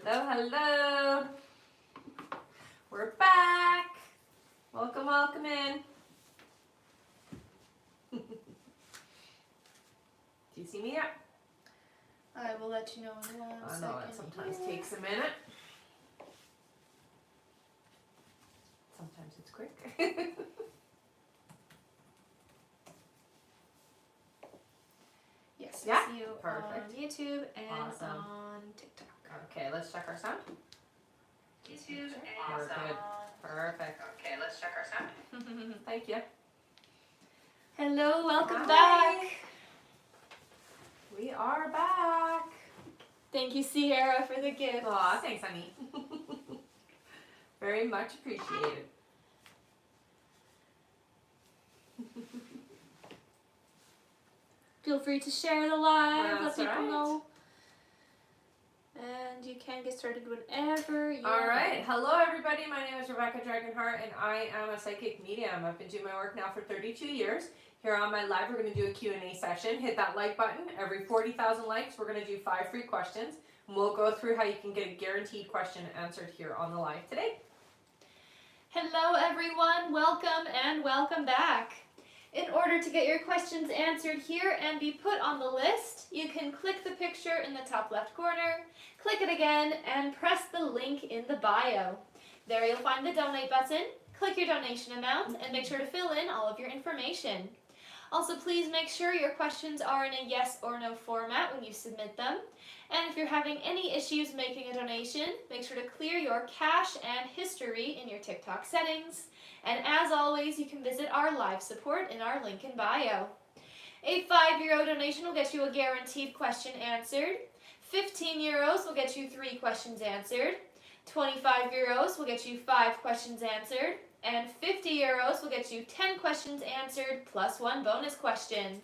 Hello, hello. We're back. Welcome, welcome in. Do you see me yet? I will let you know in 1 second. I know it sometimes takes a minute. Sometimes it's quick. Yes, Yeah? I see you Perfect. on YouTube and Awesome. on TikTok. Okay, let's check our sound. YouTube and We're good. Perfect. Okay, let's check our sound. Thank you. Hello, welcome Hi. back. We are back. Thank you, Sierra, for the gift. Aw, thanks, honey. Very much appreciated. Feel free to share the live, That's let people right. know. And you can get started whenever you're All right. ready. Hello, everybody. My name is Rebecca Dragonheart, and I am a psychic medium. I've been doing my work now for 32 years. Here on my live, we're going to do a Q&A session. Hit that like button. Every 40,000 likes, we're going to do 5 free questions. And we'll go through how you can get a guaranteed question answered here on the live today. Hello, everyone. Welcome and welcome back. In order to get your questions answered here and be put on the list, you can click the picture in the top left corner, click it again, and press the link in the bio. There you'll find the donate button, click your donation amount, and make sure to fill in all of your information. Also, please make sure your questions are in a yes or no format when you submit them. And if you're having any issues making a donation, make sure to clear your cache and history in your TikTok settings. And as always, you can visit our live support in our link in bio. A €5 donation will get you a guaranteed question answered. €15 will get you 3 questions answered. €25 will get you 5 questions answered. And €50 will get you 10 questions answered plus 1 bonus question.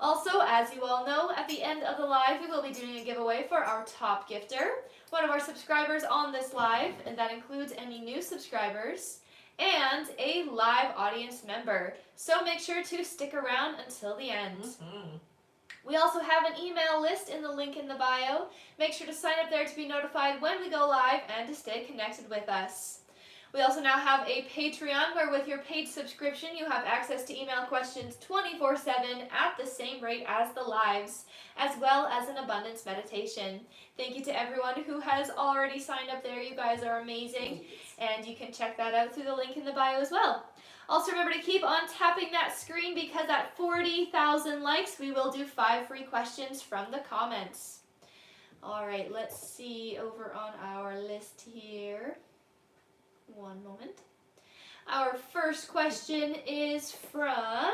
Also, as you all know, at the end of the live, we will be doing a giveaway for our top gifter, one of our subscribers on this live, and that includes any new subscribers, and a live audience member. So make sure to stick around until the end. We also have an email list in the link in the bio. Make sure to sign up there to be notified when we go live and to stay connected with us. We also now have a Patreon where with your paid subscription you have access to email questions 24/7 at the same rate as the lives, as well as an abundance meditation. Thank you to everyone who has already signed up there. You guys are amazing, and you can check that out through the link in the bio as well. Also remember to keep on tapping that screen because at 40,000 likes we will do 5 free questions from the comments. Alright, let's see over on our list here. One moment. Our first question is from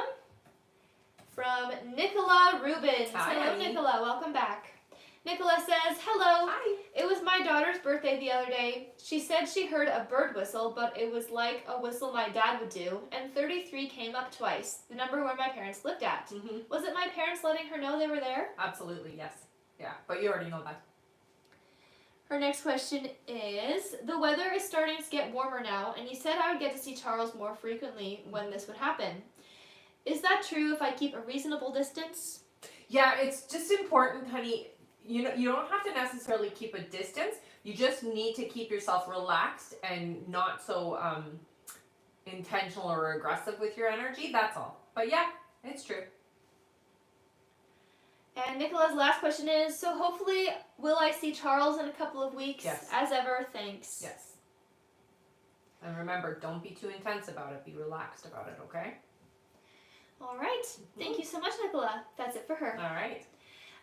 Nicola Rubens. Hi, Hello, honey. Nicola. Welcome back. Nicola says, hello. Hi. It was my daughter's birthday the other day. She said she heard a bird whistle, but it was like a whistle my dad would do, and 33 came up twice, the number where my parents lived at. Was it my parents letting her know they were there? Absolutely, yes. Yeah, but you already know that. Her next question is, the weather is starting to get warmer now, and you said I would get to see Charles more frequently when this would happen. Is that true if I keep a reasonable distance? Yeah, it's just important, honey. You don't have to necessarily keep a distance. You just need to keep yourself relaxed and not so intentional or aggressive with your energy. That's all. But yeah, it's true. And Nicola's last question is, so hopefully will I see Charles in a couple of weeks? Yes. As ever, thanks. Yes. And remember, don't be too intense about it. Be relaxed about it, okay? All right. Thank you so much, Nicola. That's it for her. All right.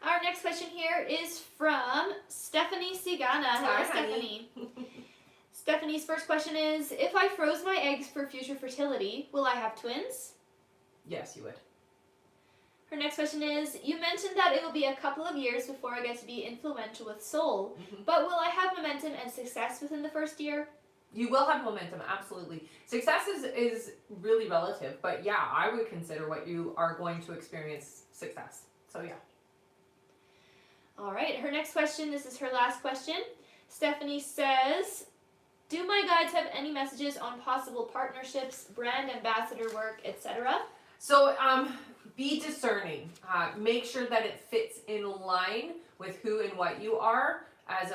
Our next question here is from Stephanie Sigana. Hello, Hi, Stephanie. Stephanie's first question is, if I froze my eggs for future fertility, will I have twins? Yes, you would. Her next question is, you mentioned that it will be a couple of years before I get to be influential with soul, but will I have momentum and success within the first year? You will have momentum, absolutely. Success is really relative, but yeah, I would consider what you are going to experience success. So yeah. All right, her next question, this is her last question. Stephanie says, do my guides have any messages on possible partnerships, brand ambassador work, etc.? So be discerning. Make sure that it fits in line with who and what you are as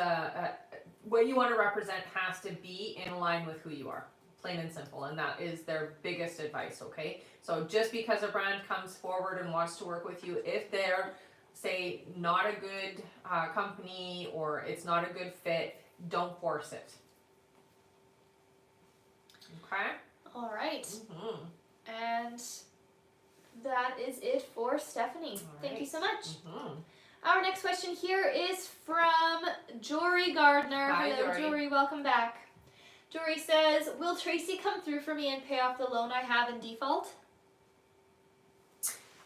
what you want to represent has to be in line with who you are, plain and simple, and that is their biggest advice. Okay, so just because a brand comes forward and wants to work with you, if they're, say, not a good company or it's not a good fit, don't force it. Okay. All right. Mm-hmm. And that is it for Stephanie. All Thank you right. so much. Mm-hmm. Our next question here is from Jory Gardner. Hi, Hello, Jory. Jory. Welcome back. Jory says, will Tracy come through for me and pay off the loan I have in default?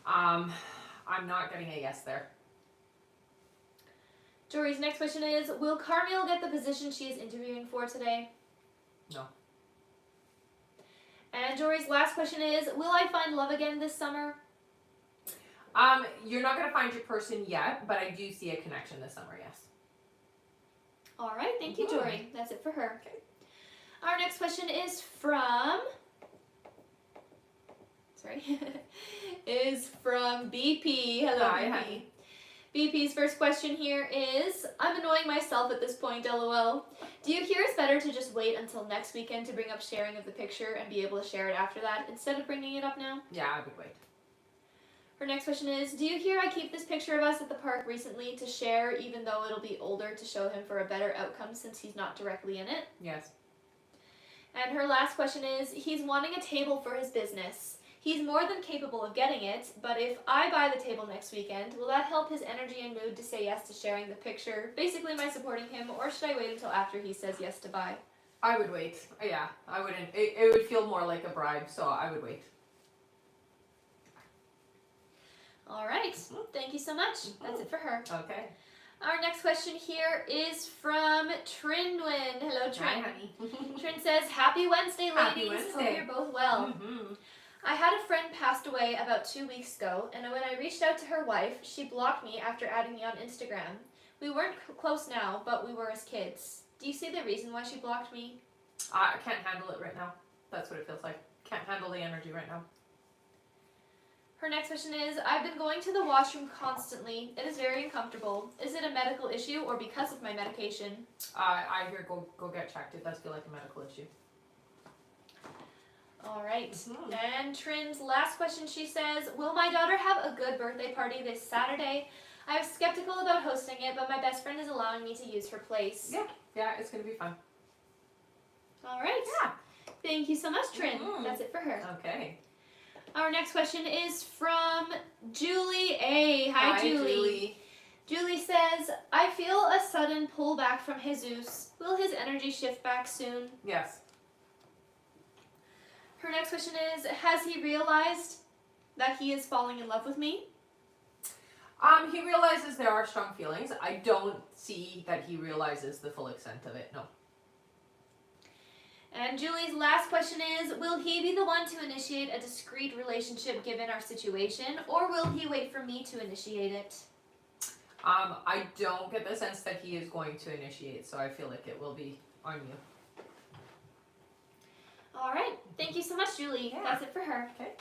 I'm not getting a yes there. Jory's next question is, will Carmel get the position she is interviewing for today? No. And Jory's last question is, will I find love again this summer? You're not going to find your person yet, but I do see a connection this summer, yes. All right, thank you, Jory. That's it for her. Okay. Our next question is from BP. Hello, Hi, BP. honey. BP's first question here is, I'm annoying myself at this point, LOL. Do you hear it's better to just wait until next weekend to bring up sharing of the picture and be able to share it after that instead of bringing it up now? Yeah, I would wait. Her next question is, do you hear I keep this picture of us at the park recently to share even though it'll be older to show him for a better outcome since he's not directly in it? Yes. And her last question is, he's wanting a table for his business. He's more than capable of getting it, but if I buy the table next weekend, will that help his energy and mood to say yes to sharing the picture? Basically, am I supporting him, or should I wait until after he says yes to buy? I would wait. Yeah, I wouldn't. It would feel more like a bribe, so I would wait. All right. Thank you so much. That's it for her. Okay. Our next question here is from Trinwin. Hello, Trin. Hi, honey. Trin says, Happy Wednesday, ladies. Happy Wednesday. Hope you're both well. Mm-hmm. I had a friend passed away about 2 weeks ago, and when I reached out to her wife, she blocked me after adding me on Instagram. We weren't close now, but we were as kids. Do you see the reason why she blocked me? I can't handle it right now. That's what it feels like. Can't handle the energy right now. Her next question is, I've been going to the washroom constantly. It is very uncomfortable. Is it a medical issue or because of my medication? I hear go get checked. It does feel like a medical issue. All right. Mhm. And Trin's last question, she says, will my daughter have a good birthday party this Saturday? I was skeptical about hosting it, but my best friend is allowing me to use her place. Yeah, it's going to be fun. All right. Yeah. Thank you so much, Trin. Mhm. That's it for her. Okay. Our next question is from Julie A. Hi, Julie. Julie says, I feel a sudden pullback from Jesus. Will his energy shift back soon? Yes. Her next question is, has he realized that he is falling in love with me? He realizes there are strong feelings. I don't see that he realizes the full extent of it, no. And Julie's last question is, will he be the one to initiate a discreet relationship given our situation, or will he wait for me to initiate it? I don't get the sense that he is going to initiate, so I feel like it will be on you. All right. Thank you so much, Julie. Yeah. That's it for her. Okay.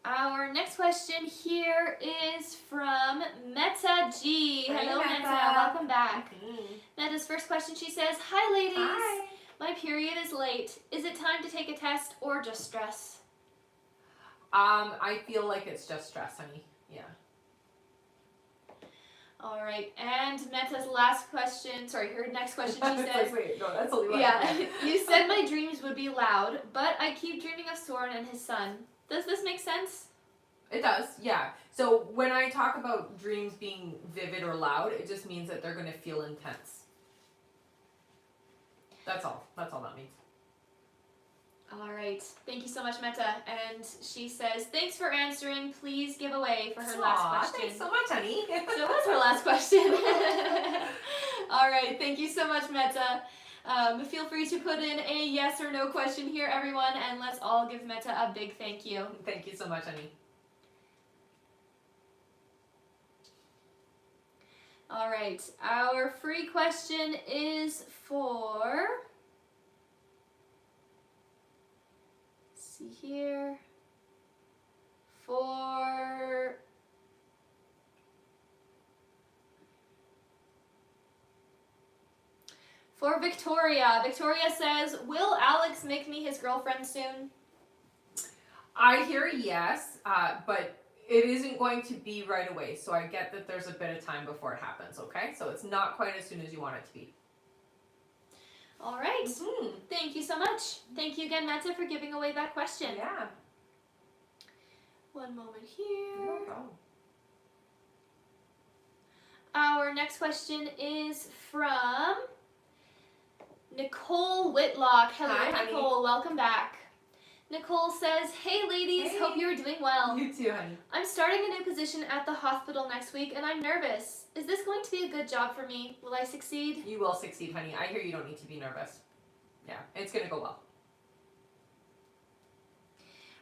Our next question here is from Meta G. Hi, Hello, Meta. Meta. Welcome back. Mm-hmm. Meta's first question, she says, Hi, ladies. Hi. My period is late. Is it time to take a test or just stress? I feel like it's just stress, honey. Yeah. All right. And Meta's last question, her next question, she says, Wait, no, that's only one. yeah, you said my dreams would be loud, but I keep dreaming of Soren and his son. Does this make sense? It does, yeah. So when I talk about dreams being vivid or loud, it just means that they're going to feel intense. That's all. That's all that means. All right. Thank you so much, Meta. And she says, thanks for answering. Please give away for her last question. Thanks so much, honey. So that was her last question. All right. Thank you so much, Meta. Feel free to put in a yes or no question here, everyone, and let's all give Meta a big thank you. Thank you so much, honey. All right. Our free question is for... see here. For For Victoria. Victoria says, will Alex make me his girlfriend soon? I hear yes, but it isn't going to be right away. So I get that there's a bit of time before it happens, okay? So it's not quite as soon as you want it to be. All right. Thank you so much. Thank you again, Meta, for giving away that question. Yeah. One moment here. No problem. Our next question is from Nicole Whitlock. Hello, Hi, Nicole. honey. Welcome back. Nicole says, hey ladies, Hey. hope you're doing well. You too, honey. I'm starting a new position at the hospital next week and I'm nervous. Is this going to be a good job for me? Will I succeed? You will succeed, honey. I hear you don't need to be nervous. Yeah, it's going to go well.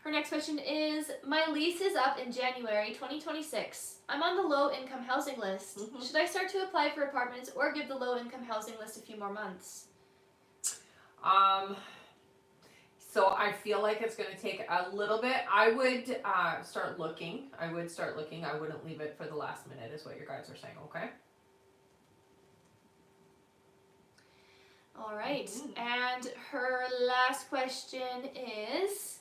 Her next question is, my lease is up in January 2026. I'm on the low income housing list. Should I start to apply for apartments or give the low income housing list a few more months? So I feel like it's going to take a little bit. I would start looking. I wouldn't leave it for the last minute is what your guys are saying, okay? All right. And her last question is,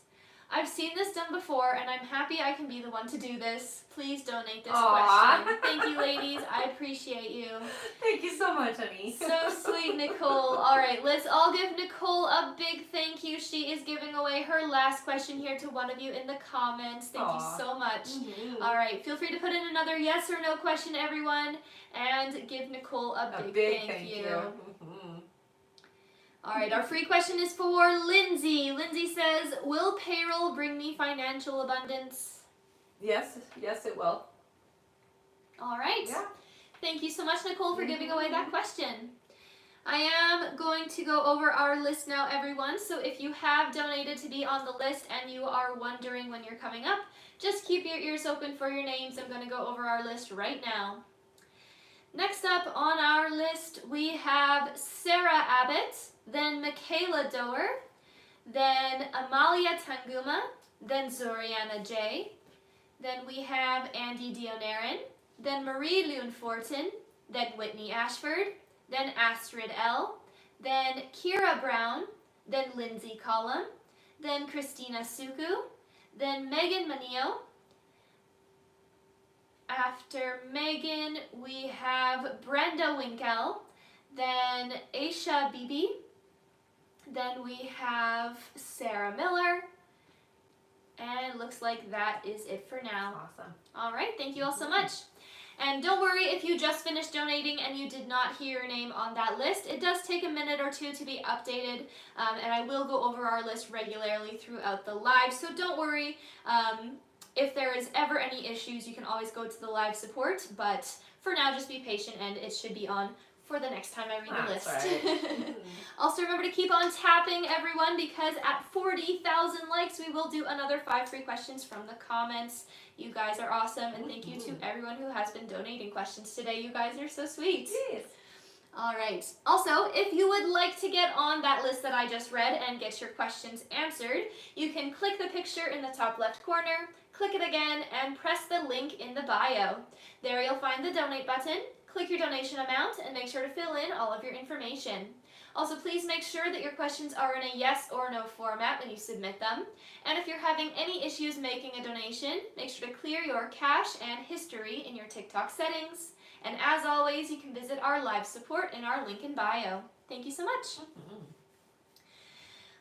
I've seen this done before and I'm happy I can be the one to do this. Please donate this question. Thank you, ladies. I appreciate you. Thank you so much, honey. So sweet, Nicole. All right, let's all give Nicole a big thank you. She is giving away her last question here to one of you in the comments. Thank you so much. All right, feel free to put in another yes or no question, everyone, and give Nicole a big thank you. All right, our free question is for Lindsay. Lindsay says, will payroll bring me financial abundance? Yes, it will. All right. Yeah. Thank you so much, Nicole, for giving away that question. I am going to go over our list now, everyone. So if you have donated to be on the list and you are wondering when you're coming up, just keep your ears open for your names. I'm going to go over our list right now. Next up on our list, we have Sarah Abbott, then Michaela Doer, then Amalia Tanguma, then Zoriana J. Then we have Andy Dionarin, then Marie Lune Fortin, then Whitney Ashford, then Astrid L., then Kira Brown, then Lindsay Collum, then Christina Suku, then Megan Manio. After Megan, we have Brenda Winkel, then Aisha Bibi, then we have Sarah Miller, and it looks like that is it for now. Awesome. All right, thank you all so much. And don't worry if you just finished donating and you did not hear your name on that list. It does take a minute or two to be updated, and I will go over our list regularly throughout the live, so don't worry. If there is ever any issues, you can always go to the live support, but for now, just be patient and it should be on for the next time I read the list. Right. Also, remember to keep on tapping, everyone, because at 40,000 likes, we will do another 5 free questions from the comments. You guys are awesome, and thank you to everyone who has been donating questions today. You guys are so sweet. Yes. All right. Also, if you would like to get on that list that I just read and get your questions answered, you can click the picture in the top left corner, click it again, and press the link in the bio. There you'll find the donate button. Click your donation amount and make sure to fill in all of your information. Also, please make sure that your questions are in a yes or no format when you submit them. And if you're having any issues making a donation, make sure to clear your cache and history in your TikTok settings. And as always, you can visit our live support in our link in bio. Thank you so much.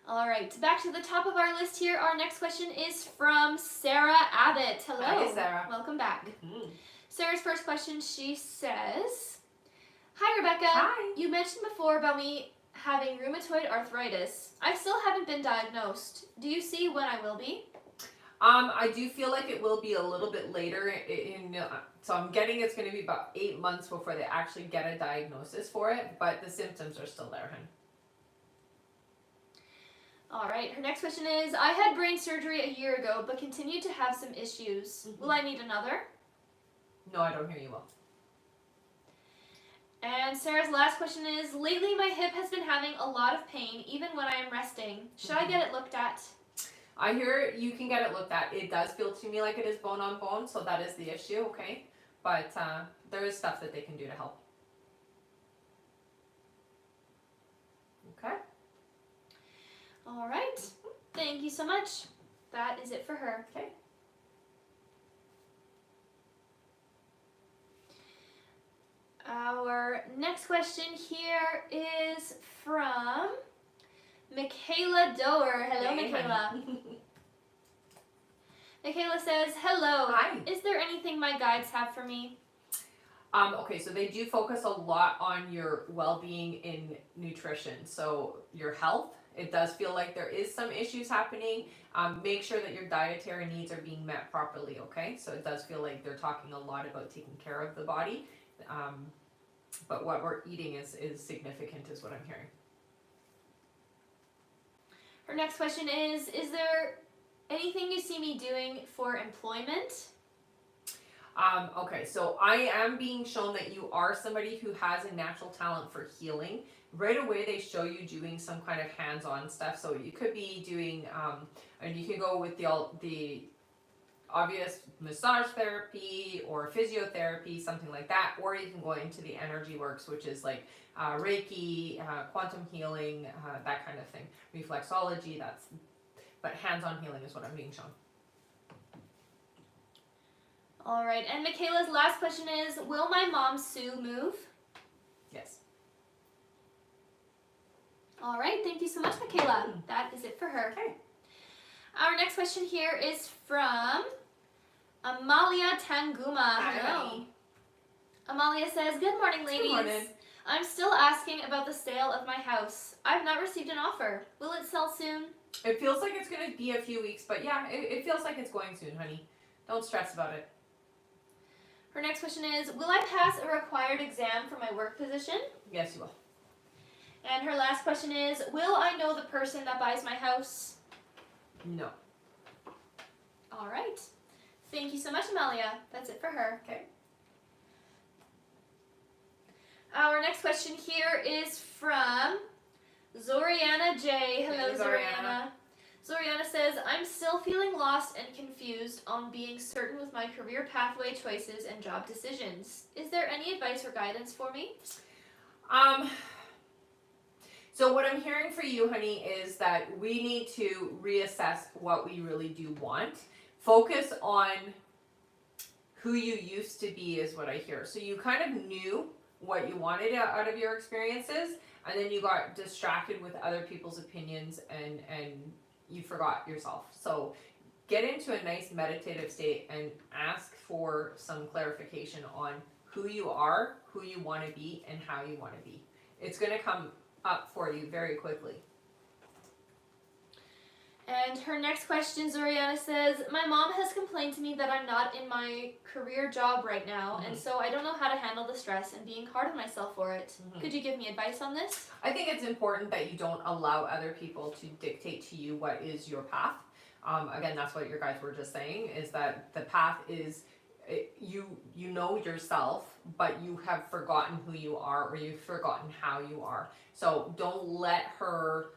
All right, back to the top of our list here. Our next question is from Sarah Abbott. Hello. Hi, Sarah. Welcome back. Sarah's first question, she says, hi, Rebecca. Hi. You mentioned before about me having rheumatoid arthritis. I still haven't been diagnosed. Do you see when I will be? I do feel like it will be a little bit later so I'm getting it's going to be about 8 months before they actually get a diagnosis for it, but the symptoms are still there, hun. All right, her next question is, I had brain surgery a year ago, but continue to have some issues. Will I need another? No, I don't hear you well. And Sarah's last question is, lately my hip has been having a lot of pain, even when I am resting. Should I get it looked at? I hear you can get it looked at. It does feel to me like it is bone on bone, so that is the issue, okay? But there is stuff that they can do to help. Okay. All right. Thank you so much. That is it for her. Okay. Our next question here is from Michaela Doer. Hello, Hey, Michaela. honey. Michaela says, hello. Hi. Is there anything my guides have for me? Okay, so they do focus a lot on your well-being in nutrition. So your health, it does feel like there is some issues happening. Make sure that your dietary needs are being met properly, okay? So it does feel like they're talking a lot about taking care of the body. But what we're eating is significant is what I'm hearing. Her next question is there anything you see me doing for employment? Okay, so I am being shown that you are somebody who has a natural talent for healing. Right away, they show you doing some kind of hands-on stuff. So you could be doing, and you can go with the obvious massage therapy or physiotherapy, something like that, or you can go into the energy works, which is like Reiki, quantum healing, that kind of thing. Reflexology, but hands-on healing is what I'm being shown. All right, and Michaela's last question is, will my mom Sue move? Yes. All right, thank you so much, Michaela. That is it for her. Okay. Our next question here is from Amalia Tanguma. Hi, Hello. honey. Amalia says, good morning, ladies. Good morning. I'm still asking about the sale of my house. I've not received an offer. Will it sell soon? It feels like it's going to be a few weeks, but yeah, it feels like it's going soon, honey. Don't stress about it. Her next question is, will I pass a required exam for my work position? Yes, you will. And her last question is, will I know the person that buys my house? No. All right. Thank you so much, Amalia. That's it for her. Okay. Our next question here is from Zoriana J. Hello, Hey, Zoriana. Zoriana says, I'm still feeling lost and confused on being certain with my career pathway choices and job decisions. Is there any advice or guidance for me? So what I'm hearing for you, honey, is that we need to reassess what we really do want. Focus on who you used to be is what I hear. So you kind of knew what you wanted out of your experiences, and then you got distracted with other people's opinions and you forgot yourself. So get into a nice meditative state and ask for some clarification on who you are, who you want to be, and how you want to be. It's going to come up for you very quickly. And her next question, Zoriana says, my mom has complained to me that I'm not in my career job right now, and so I don't know how to handle the stress and being hard on myself for it. Could you give me advice on this? I think it's important that you don't allow other people to dictate to you what is your path. Again, that's what your guys were just saying, is that the path is, you know yourself, but you have forgotten who you are, or you've forgotten how you are. So don't let her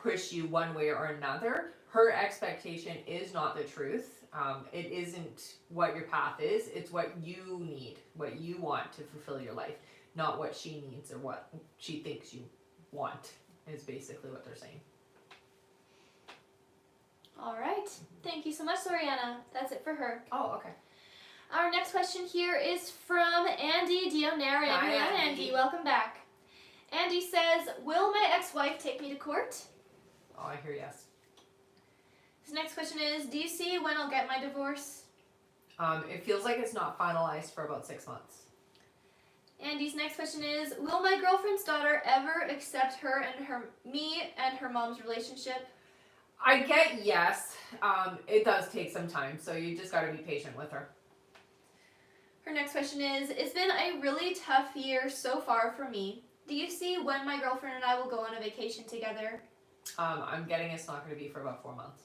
push you one way or another. Her expectation is not the truth. It isn't what your path is. It's what you need, what you want to fulfill your life, not what she needs or what she thinks you want, is basically what they're saying. All right. Thank you so much, Zoriana. That's it for her. Oh, okay. Our next question here is from Andy Dionarian. Hi, Hello, Andy. Andy. Welcome back. Andy says, will my ex-wife take me to court? Oh, I hear yes. His next question is, do you see when I'll get my divorce? It feels like it's not finalized for about 6 months. Andy's next question is, will my girlfriend's daughter ever accept me and her mom's relationship? I get yes. It does take some time, so you just got to be patient with her. Her next question is, it's been a really tough year so far for me. Do you see when my girlfriend and I will go on a vacation together? I'm getting it's not going to be for about 4 months.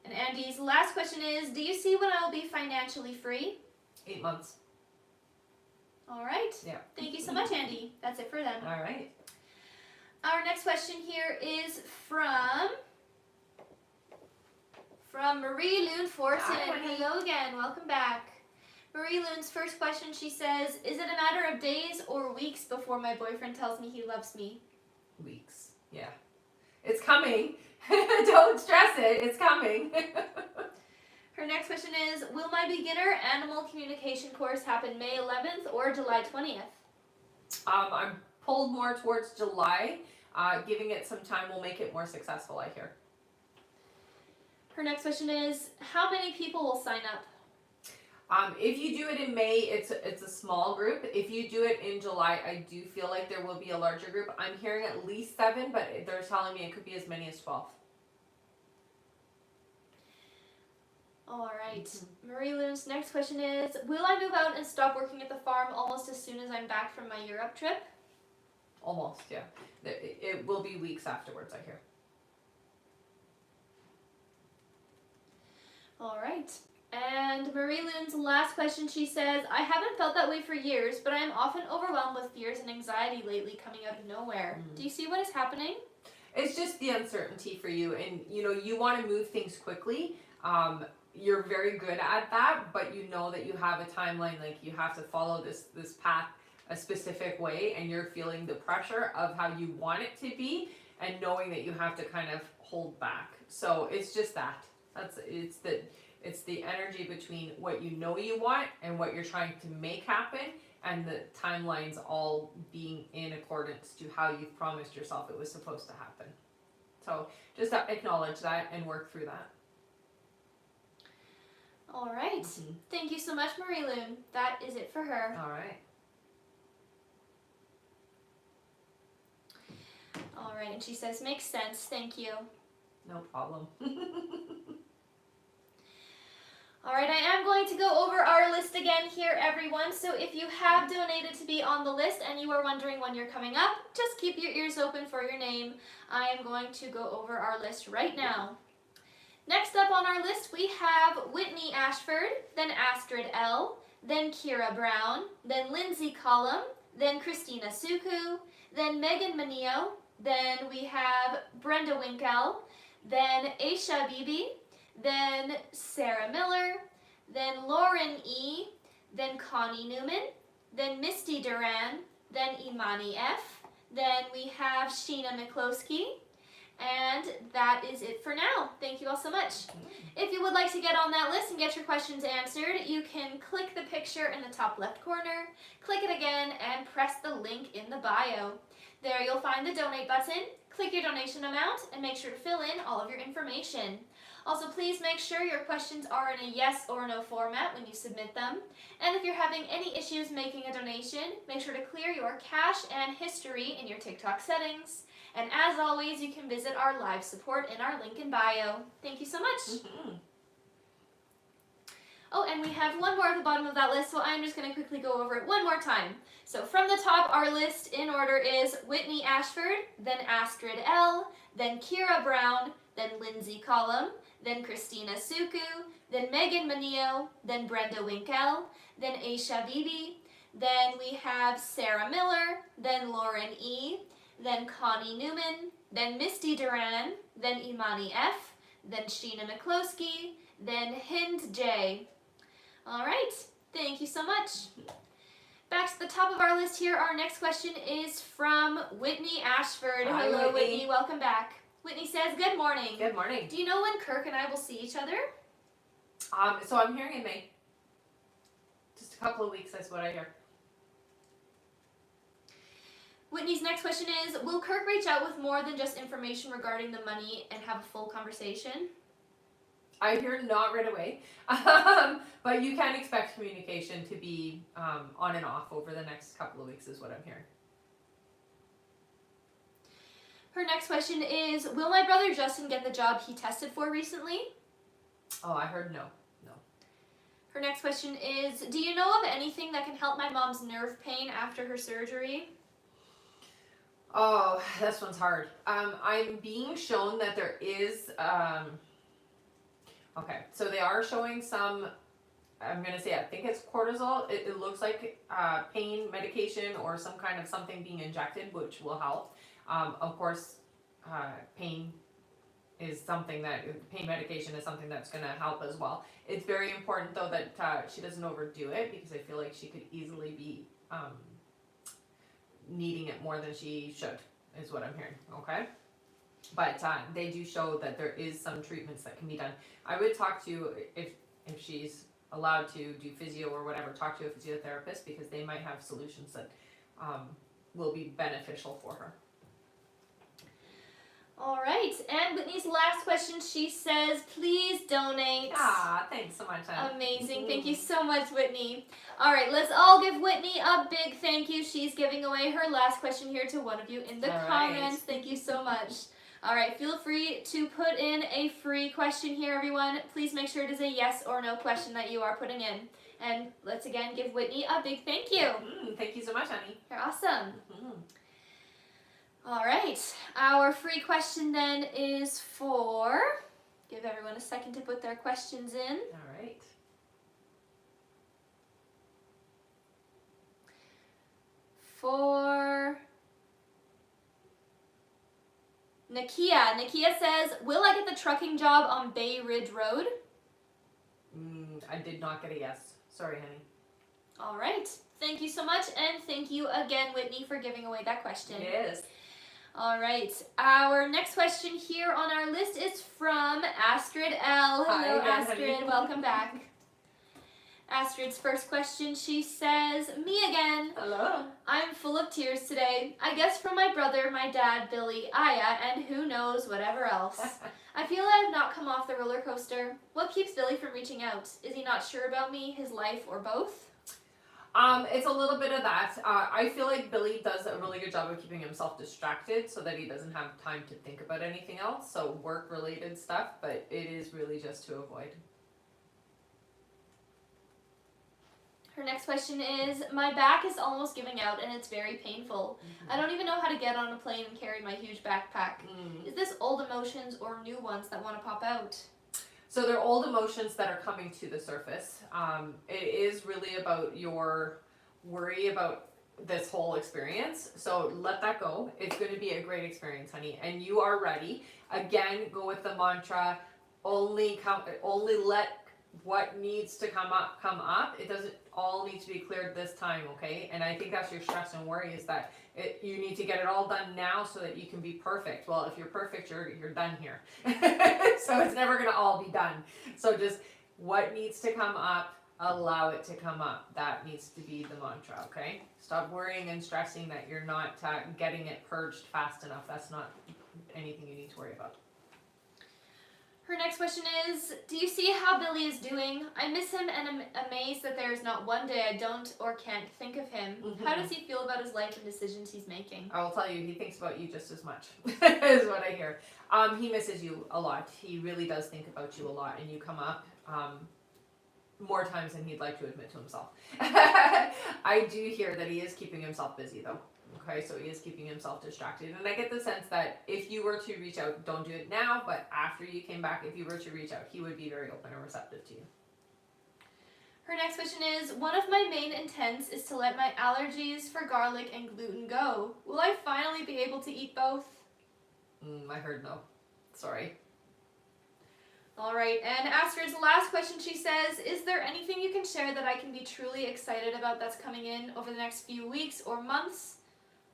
And Andy's last question is, do you see when I will be financially free? 8 months. All right. Yeah. Thank you so much, Andy. That's it for them. All right. Our next question here is from Marie Loon Fortin. Hi, honey. Hello again. Welcome back. Marie Loon's first question, she says, is it a matter of days or weeks before my boyfriend tells me he loves me? Weeks. Yeah. It's coming. Don't stress it. It's coming. Her next question is, will my beginner animal communication course happen May 11th or July 20th? I'm pulled more towards July. Giving it some time will make it more successful, I hear. Her next question is, how many people will sign up? If you do it in May, it's a small group. If you do it in July, I do feel like there will be a larger group. I'm hearing at least 7, but they're telling me it could be as many as 12. All right. Marie Lou's next question is, will I move out and stop working at the farm almost as soon as I'm back from my Europe trip? Almost, yeah. It will be weeks afterwards, I hear. All right. And Marie Loon's last question, she says, I haven't felt that way for years, but I am often overwhelmed with fears and anxiety lately coming out of nowhere. Do you see what is happening? It's just the uncertainty for you, and you want to move things quickly. You're very good at that, but you know that you have a timeline, like you have to follow this path a specific way, and you're feeling the pressure of how you want it to be, and knowing that you have to kind of hold back. So it's just that. It's the energy between what you know you want and what you're trying to make happen, and the timelines all being in accordance to how you've promised yourself it was supposed to happen. So just acknowledge that and work through that. All right. Thank you so much, Marie Loon. That is it for her. All right. All right, and she says, makes sense. Thank you. No problem. All right, I am going to go over our list again here, everyone. So if you have donated to be on the list and you are wondering when you're coming up, just keep your ears open for your name. I am going to go over our list right now. Next up on our list, we have Whitney Ashford, then Astrid L., then Kira Brown, then Lindsay Collum, then Christina Suku, then Megan Manio, then we have Brenda Winkle, then Aisha Bibi, then Sarah Miller, then Lauren E., then Connie Newman, then Misty Duran, then Imani F., then we have Sheena McCloskey, and that is it for now. Thank you all so much. If you would like to get on that list and get your questions answered, you can click the picture in the top left corner, click it again, and press the link in the bio. There you'll find the donate button, click your donation amount, and make sure to fill in all of your information. Also, please make sure your questions are in a yes or no format when you submit them. And if you're having any issues making a donation, make sure to clear your cache and history in your TikTok settings. And as always, you can visit our live support in our link in bio. Thank you so much. Oh, and we have one more at the bottom of that list, so I'm just going to quickly go over it one more time. So from the top, our list in order is Whitney Ashford, then Astrid L., then Kira Brown, then Lindsay Collum, then Christina Suku, then Megan Manio, then Brenda Winkle, then Aisha Bibi, then we have Sarah Miller, then Lauren E., then Connie Newman, then Misty Duran, then Imani F., then Sheena McCloskey, then Hind J. All right, thank you so much. Back to the top of our list here, our next question is from Whitney Ashford. Hi, Hello, Whitney. Whitney, welcome back. Whitney says, good morning. Good morning. Do you know when Kirk and I will see each other? So I'm hearing in May. Just a couple of weeks, that's what I hear. Whitney's next question is, will Kirk reach out with more than just information regarding the money and have a full conversation? I hear not right away, but you can expect communication to be on and off over the next couple of weeks is what I'm hearing. Her next question is, will my brother Justin get the job he tested for recently? Oh, I heard no. Her next question is, do you know of anything that can help my mom's nerve pain after her surgery? Oh, this one's hard. I'm being shown that there is, okay, so they are showing some, I'm going to say, I think it's cortisol. It looks like pain medication or some kind of something being injected, which will help. Of course, pain medication is something that's going to help as well. It's very important, though, that she doesn't overdo it, because I feel like she could easily be needing it more than she should. is what I'm hearing. Okay. But they do show that there is some treatments that can be done. I would talk to, if she's allowed to do physio or whatever, talk to a physiotherapist because they might have solutions that will be beneficial for her. All right, and Whitney's last question, she says, please donate. Ah, thanks so much, Annie. Amazing. Thank you so much, Whitney. All right, let's all give Whitney a big thank you. She's giving away her last question here to one of you in the comments. Thank you so much. All right, feel free to put in a free question here, everyone. Please make sure it is a yes or no question that you are putting in. And let's again give Whitney a big thank you. Thank you so much, Annie. You're awesome. All right, our free question then is for, give everyone a second to put their questions in. All right. For Nakia. Nakia says, will I get the trucking job on Bay Ridge Road? I did not get a yes. Sorry, honey. All right. Thank you so much, and thank you again, Whitney, for giving away that question. Yes. All right. Our next question here on our list is from Astrid L. Hello, Hi, Astrid. honey. Welcome back. Astrid's first question, she says, me again. Hello. I'm full of tears today. I guess from my brother, my dad, Billy, Aya, and who knows whatever else. I feel I have not come off the roller coaster. What keeps Billy from reaching out? Is he not sure about me, his life, or both? It's a little bit of that. I feel like Billy does a really good job of keeping himself distracted so that he doesn't have time to think about anything else. So work-related stuff, but it is really just to avoid. Her next question is, my back is almost giving out and it's very painful. I don't even know how to get on a plane and carry my huge backpack. Is this old emotions or new ones that want to pop out? So they're old emotions that are coming to the surface. It is really about your worry about this whole experience. So let that go. It's going to be a great experience, honey, and you are ready. Again, go with the mantra, only let what needs to come up. It doesn't all need to be cleared this time, okay? And I think that's your stress and worry, is that you need to get it all done now so that you can be perfect. Well, if you're perfect, you're done here. So it's never gonna all be done. So just what needs to come up, allow it to come up. That needs to be the mantra, okay? Stop worrying and stressing that you're not getting it purged fast enough. That's not anything you need to worry about. Her next question is, do you see how Billy is doing? I miss him and am amazed that there is not one day I don't or can't think of him. How does he feel about his life and decisions he's making? I will tell you, he thinks about you just as much, is what I hear. He misses you a lot. He really does think about you a lot, and you come up more times than he'd like to admit to himself. I do hear that he is keeping himself busy, though. Okay, so he is keeping himself distracted. And I get the sense that if you were to reach out, don't do it now, but after you came back, if you were to reach out, he would be very open and receptive to you. Her next question is, one of my main intents is to let my allergies for garlic and gluten go. Will I finally be able to eat both? I heard no. Sorry. All right, and Astrid's last question, she says, is there anything you can share that I can be truly excited about that's coming in over the next few weeks or months?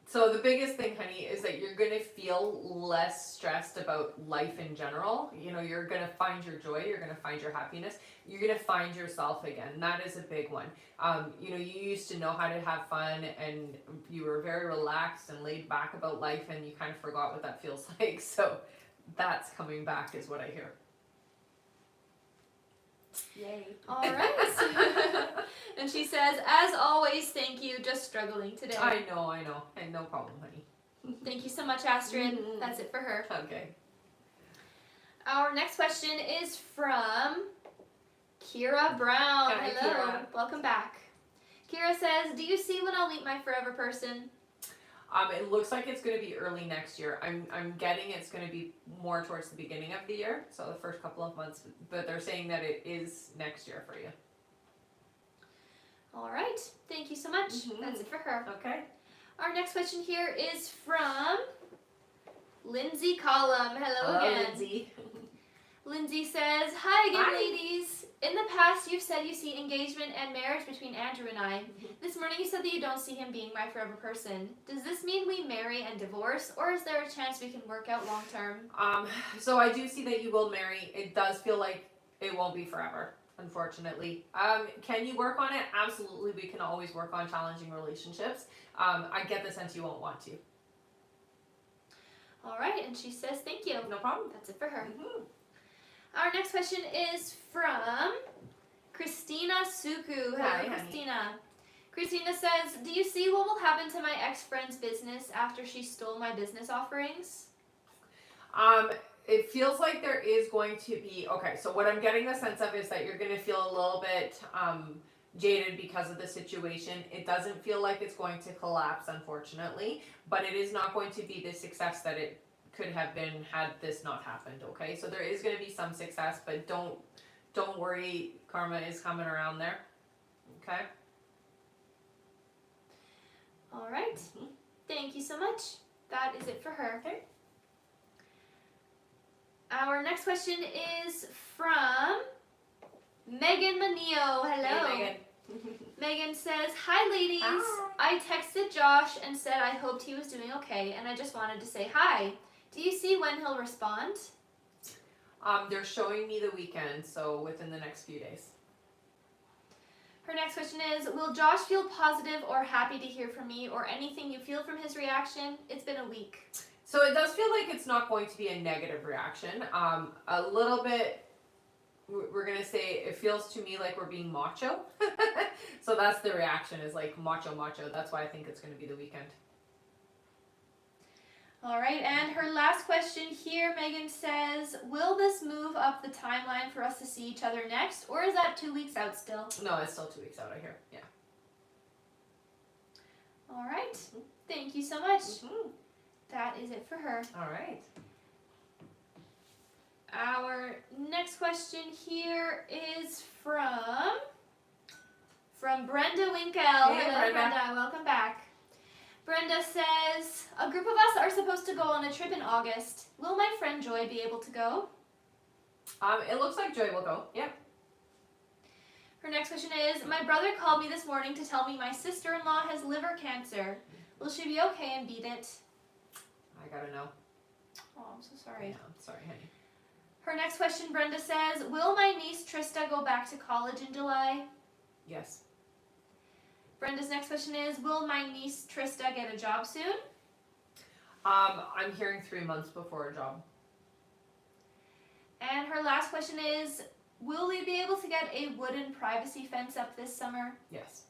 So the biggest thing, honey, is that you're going to feel less stressed about life in general. You know, you're going to find your joy. You're going to find your happiness. You're going to find yourself again. That is a big one. You know, you used to know how to have fun and you were very relaxed and laid back about life, and you kind of forgot what that feels like. So that's coming back is what I hear. Yay. All right. And she says, as always, thank you. Just struggling today. I know. And no problem, honey. Thank you so much, Astrid. That's it for her. Okay. Our next question is from Kira Brown. Hi, Hello. Kira. Welcome back. Kira says, do you see when I'll meet my forever person? It looks like it's going to be early next year. I'm getting it's going to be more towards the beginning of the year, so the first couple of months, but they're saying that it is next year for you. All right. Thank you so much. That's it for her. Okay. Our next question here is from Lindsay Collum. Hello again. Lindsay. Lindsay says, hi again, Hi. ladies. In the past, you've said you see engagement and marriage between Andrew and I. This morning, you said that you don't see him being my forever person. Does this mean we marry and divorce, or is there a chance we can work out long term? So I do see that you will marry. It does feel like it won't be forever, unfortunately. Can you work on it? Absolutely, we can always work on challenging relationships. I get the sense you won't want to. All right, and she says thank you. No problem. That's it for her. Mm-hmm. Our next question is from Christina Suku. Hello, Hi, honey. Christina. Christina says, do you see what will happen to my ex-friend's business after she stole my business offerings? It feels like there is going to be, okay, so what I'm getting the sense of is that you're going to feel a little bit jaded because of the situation. It doesn't feel like it's going to collapse, unfortunately, but it is not going to be the success that it could have been had this not happened, okay? So there is going to be some success, but don't worry, karma is coming around there, okay? All right. Mm-hmm. Thank you so much. That is it for her. Okay. Our next question is from Megan Manio. Hello. Hey, Megan. Megan says, hi ladies. Hi. I texted Josh and said I hoped he was doing okay, and I just wanted to say hi. Do you see when he'll respond? They're showing me the weekend, so within the next few days. Her next question is, will Josh feel positive or happy to hear from me, or anything you feel from his reaction? It's been a week. So it does feel like it's not going to be a negative reaction. A little bit, we're going to say, it feels to me like we're being macho. So that's the reaction, is like macho. That's why I think it's going to be the weekend. All right, and her last question here, Megan says, will this move up the timeline for us to see each other next, or is that 2 weeks out still? No, it's still 2 weeks out, I hear. Yeah. All right. Thank you so much. Mm-hmm. That is it for her. All right. Our next question here is from Brenda Winkle. Hey, Hello, Brenda. welcome back. Brenda says, a group of us are supposed to go on a trip in August. Will my friend Joy be able to go? It looks like Joy will go. Yep. Her next question is, my brother called me this morning to tell me my sister-in-law has liver cancer. Will she be okay and beat it? I gotta know. Oh, I'm so sorry. Yeah, I'm sorry, honey. Her next question, Brenda says, will my niece Trista go back to college in July? Yes. Brenda's next question is, will my niece Trista get a job soon? I'm hearing 3 months before a job. And her last question is, will we be able to get a wooden privacy fence up this summer? Yes.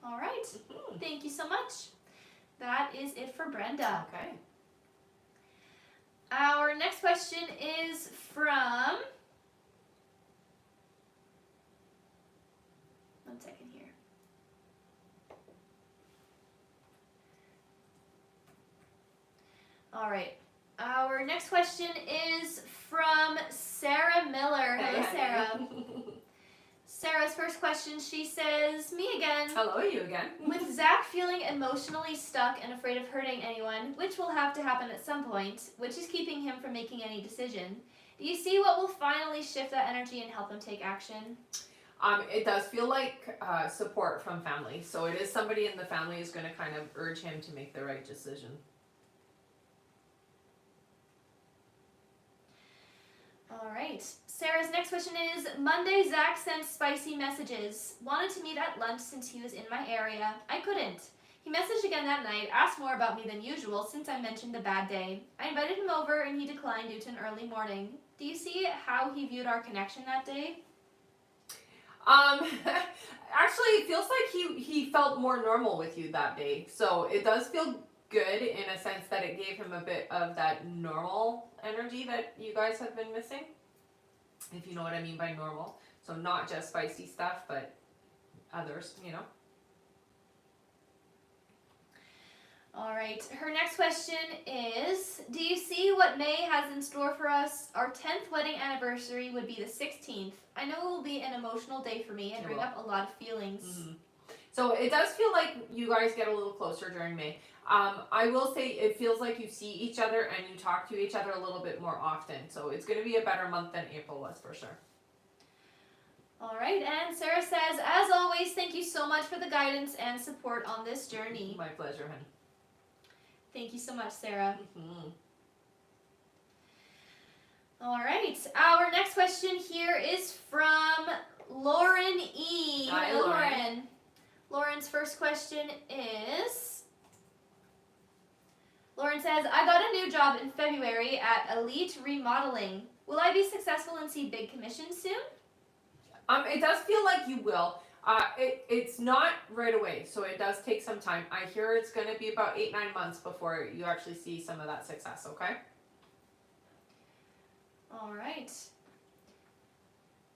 All right. Mm-hmm. Thank you so much. That is it for Brenda. Okay. Our next question is from... One second here. All right. Our next question is from Sarah Miller. Hello, Hey, Sarah. honey. Sarah's first question, she says, me again. Hello, you again. With Zach feeling emotionally stuck and afraid of hurting anyone, which will have to happen at some point, which is keeping him from making any decision, do you see what will finally shift that energy and help him take action? It does feel like support from family. So it is somebody in the family who's going to kind of urge him to make the right decision. All right. Sarah's next question is, Monday Zach sent spicy messages. Wanted to meet at lunch since he was in my area. I couldn't. He messaged again that night, asked more about me than usual since I mentioned a bad day. I invited him over and he declined due to an early morning. Do you see how he viewed our connection that day? Actually, it feels like he felt more normal with you that day. So it does feel good in a sense that it gave him a bit of that normal energy that you guys have been missing. If you know what I mean by normal. So not just spicy stuff, but others, you know. All right. Her next question is, do you see what May has in store for us? Our 10th wedding anniversary would be the 16th. I know it will be an emotional day for me and It bring will. up a lot of feelings. Mm-hmm. So it does feel like you guys get a little closer during May. I will say it feels like you see each other and you talk to each other a little bit more often. So it's going to be a better month than April was for sure. All right, and Sarah says, as always, thank you so much for the guidance and support on this journey. My pleasure, honey. Thank you so much, Sarah. Mm-hmm. All right, our next question here is from Lauren E. Hi, Hello, Lauren. Lauren's first question is, Lauren says, I got a new job in February at Elite Remodeling. Will I be successful and see big commissions soon? It does feel like you will. It's not right away, so it does take some time. I hear it's going to be about 8-9 months before you actually see some of that success, okay? All right.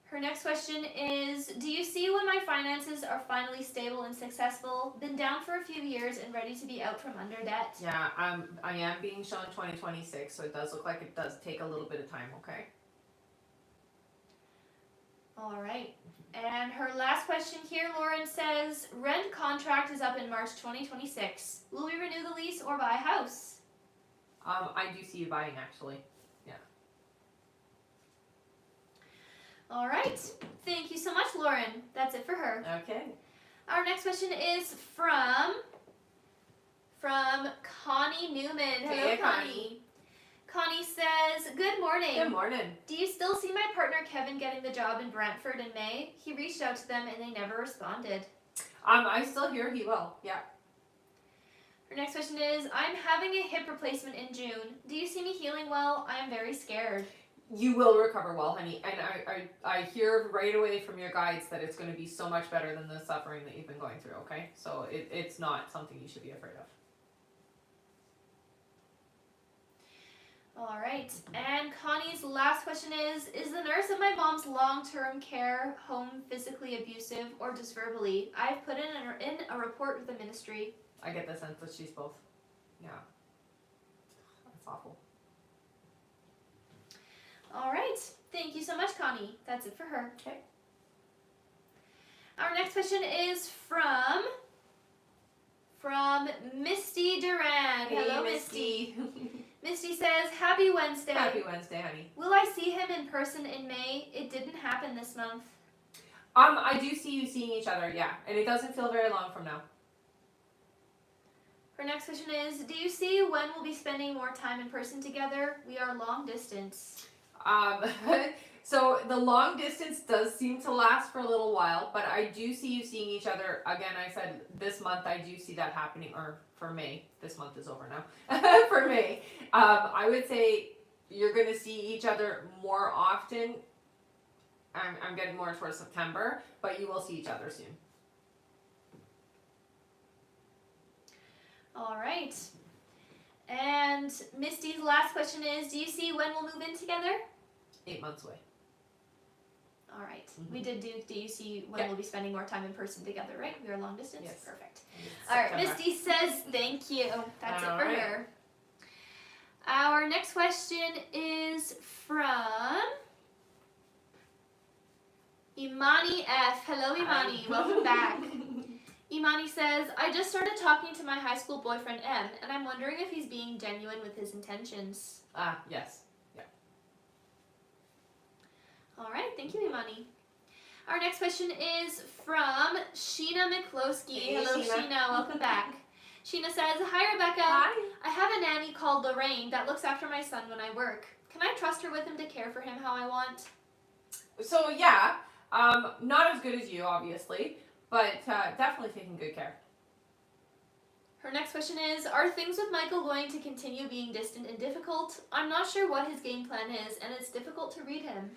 Her next question is, do you see when my finances are finally stable and successful, been down for a few years and ready to be out from under debt? Yeah, I am being shown 2026, so it does look like it does take a little bit of time, okay? All right. And her last question here, Lauren says, rent contract is up in March 2026. Will we renew the lease or buy a house? I do see you buying, actually. All right. Thank you so much, Lauren. That's it for her. Okay. Our next question is from Connie Newman. Hello, Hey, Connie. Connie says, good morning. Good morning. Do you still see my partner Kevin getting the job in Brantford in May? He reached out to them and they never responded. I still hear he will. Yeah. Her next question is, I'm having a hip replacement in June. Do you see me healing well? I am very scared. You will recover well, honey. And I hear right away from your guides that it's going to be so much better than the suffering that you've been going through, okay? So it's not something you should be afraid of. All right. And Connie's last question is the nurse at my mom's long-term care home physically abusive or just verbally? I've put in a report with the ministry. I get the sense that she's both. Yeah. That's awful. All right. Thank you so much, Connie. That's it for her. Okay. Our next question is from Misty Duran. Hey, Hello, Misty. Misty says, happy Wednesday. Happy Wednesday, honey. Will I see him in person in May? It didn't happen this month. I do see you seeing each other, yeah. And it doesn't feel very long from now. Her next question is, do you see when we'll be spending more time in person together? We are long distance. So the long distance does seem to last for a little while, but I do see you seeing each other. Again, I said this month I do see that happening, or for May. This month is over now. For May. I would say you're going to see each other more often. I'm getting more towards September, but you will see each other soon. All right. And Misty's last question is, do you see when we'll move in together? 8 months away. All right. Mm-hmm. We did do you see when we'll be spending more time in person together, right? We are long distance? Yes. Perfect. It's All right. September. Misty says thank you. That's All it for right. her. Our next question is from Imani F. Hello, Imani. Hi. Welcome back. Imani says, I just started talking to my high school boyfriend M, and I'm wondering if he's being genuine with his intentions. Yes. Yeah. All right, thank you, Imani. Our next question is from Sheena McCloskey. Hey, Hello, Sheena. Sheena. Welcome back. Sheena says, hi, Rebecca. Hi. I have a nanny called Lorraine that looks after my son when I work. Can I trust her with him to care for him how I want? So yeah, not as good as you, obviously, but definitely taking good care. Her next question is, are things with Michael going to continue being distant and difficult? I'm not sure what his game plan is, and it's difficult to read him.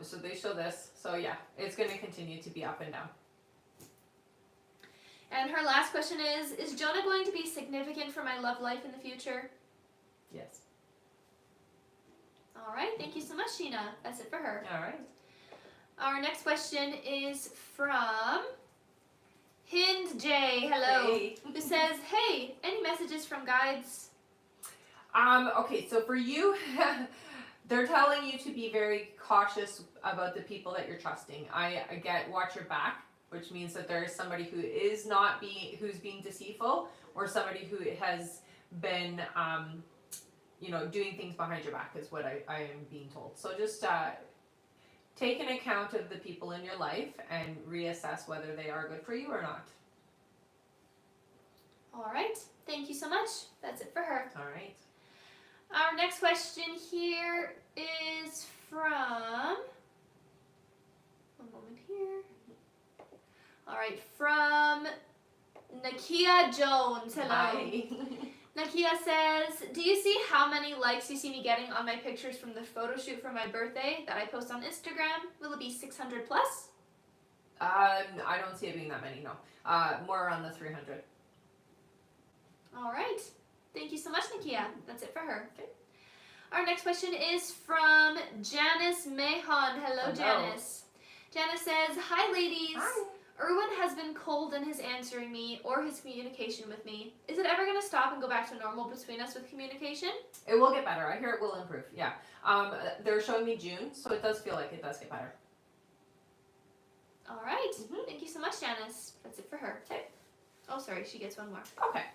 So they show this. So yeah, it's going to continue to be up and down. And her last question is Jonah going to be significant for my love life in the future? Yes. All right, thank you so much, Sheena. That's it for her. All right. Our next question is from Hind J. Hello. Hey. Who says, hey, any messages from guides? Okay, so for you, they're telling you to be very cautious about the people that you're trusting. I get watch your back, which means that there is somebody who is who's being deceitful, or somebody who has been, doing things behind your back is what I am being told. So just take an account of the people in your life and reassess whether they are good for you or not. All right. Thank you so much. That's it for her. All right. Our next question here is from, one moment here. All right, from Nakia Jones. Hello. Hi. Nakia says, do you see how many likes you see me getting on my pictures from the photo shoot for my birthday that I post on Instagram? Will it be 600 plus? I don't see it being that many, no. More around the 300. All right. Thank you so much, Nakia. That's it for her. Okay. Our next question is from Janice Mahon. Hello, Janice. Janice says, hi, ladies. Hi. Erwin has been cold in his answering me or his communication with me. Is it ever going to stop and go back to normal between us with communication? It will get better. I hear it will improve. Yeah. They're showing me June, so it does feel like it does get better. All right. Thank you so much, Janice. That's it for her. Okay. Oh, sorry. She gets one more. Okay.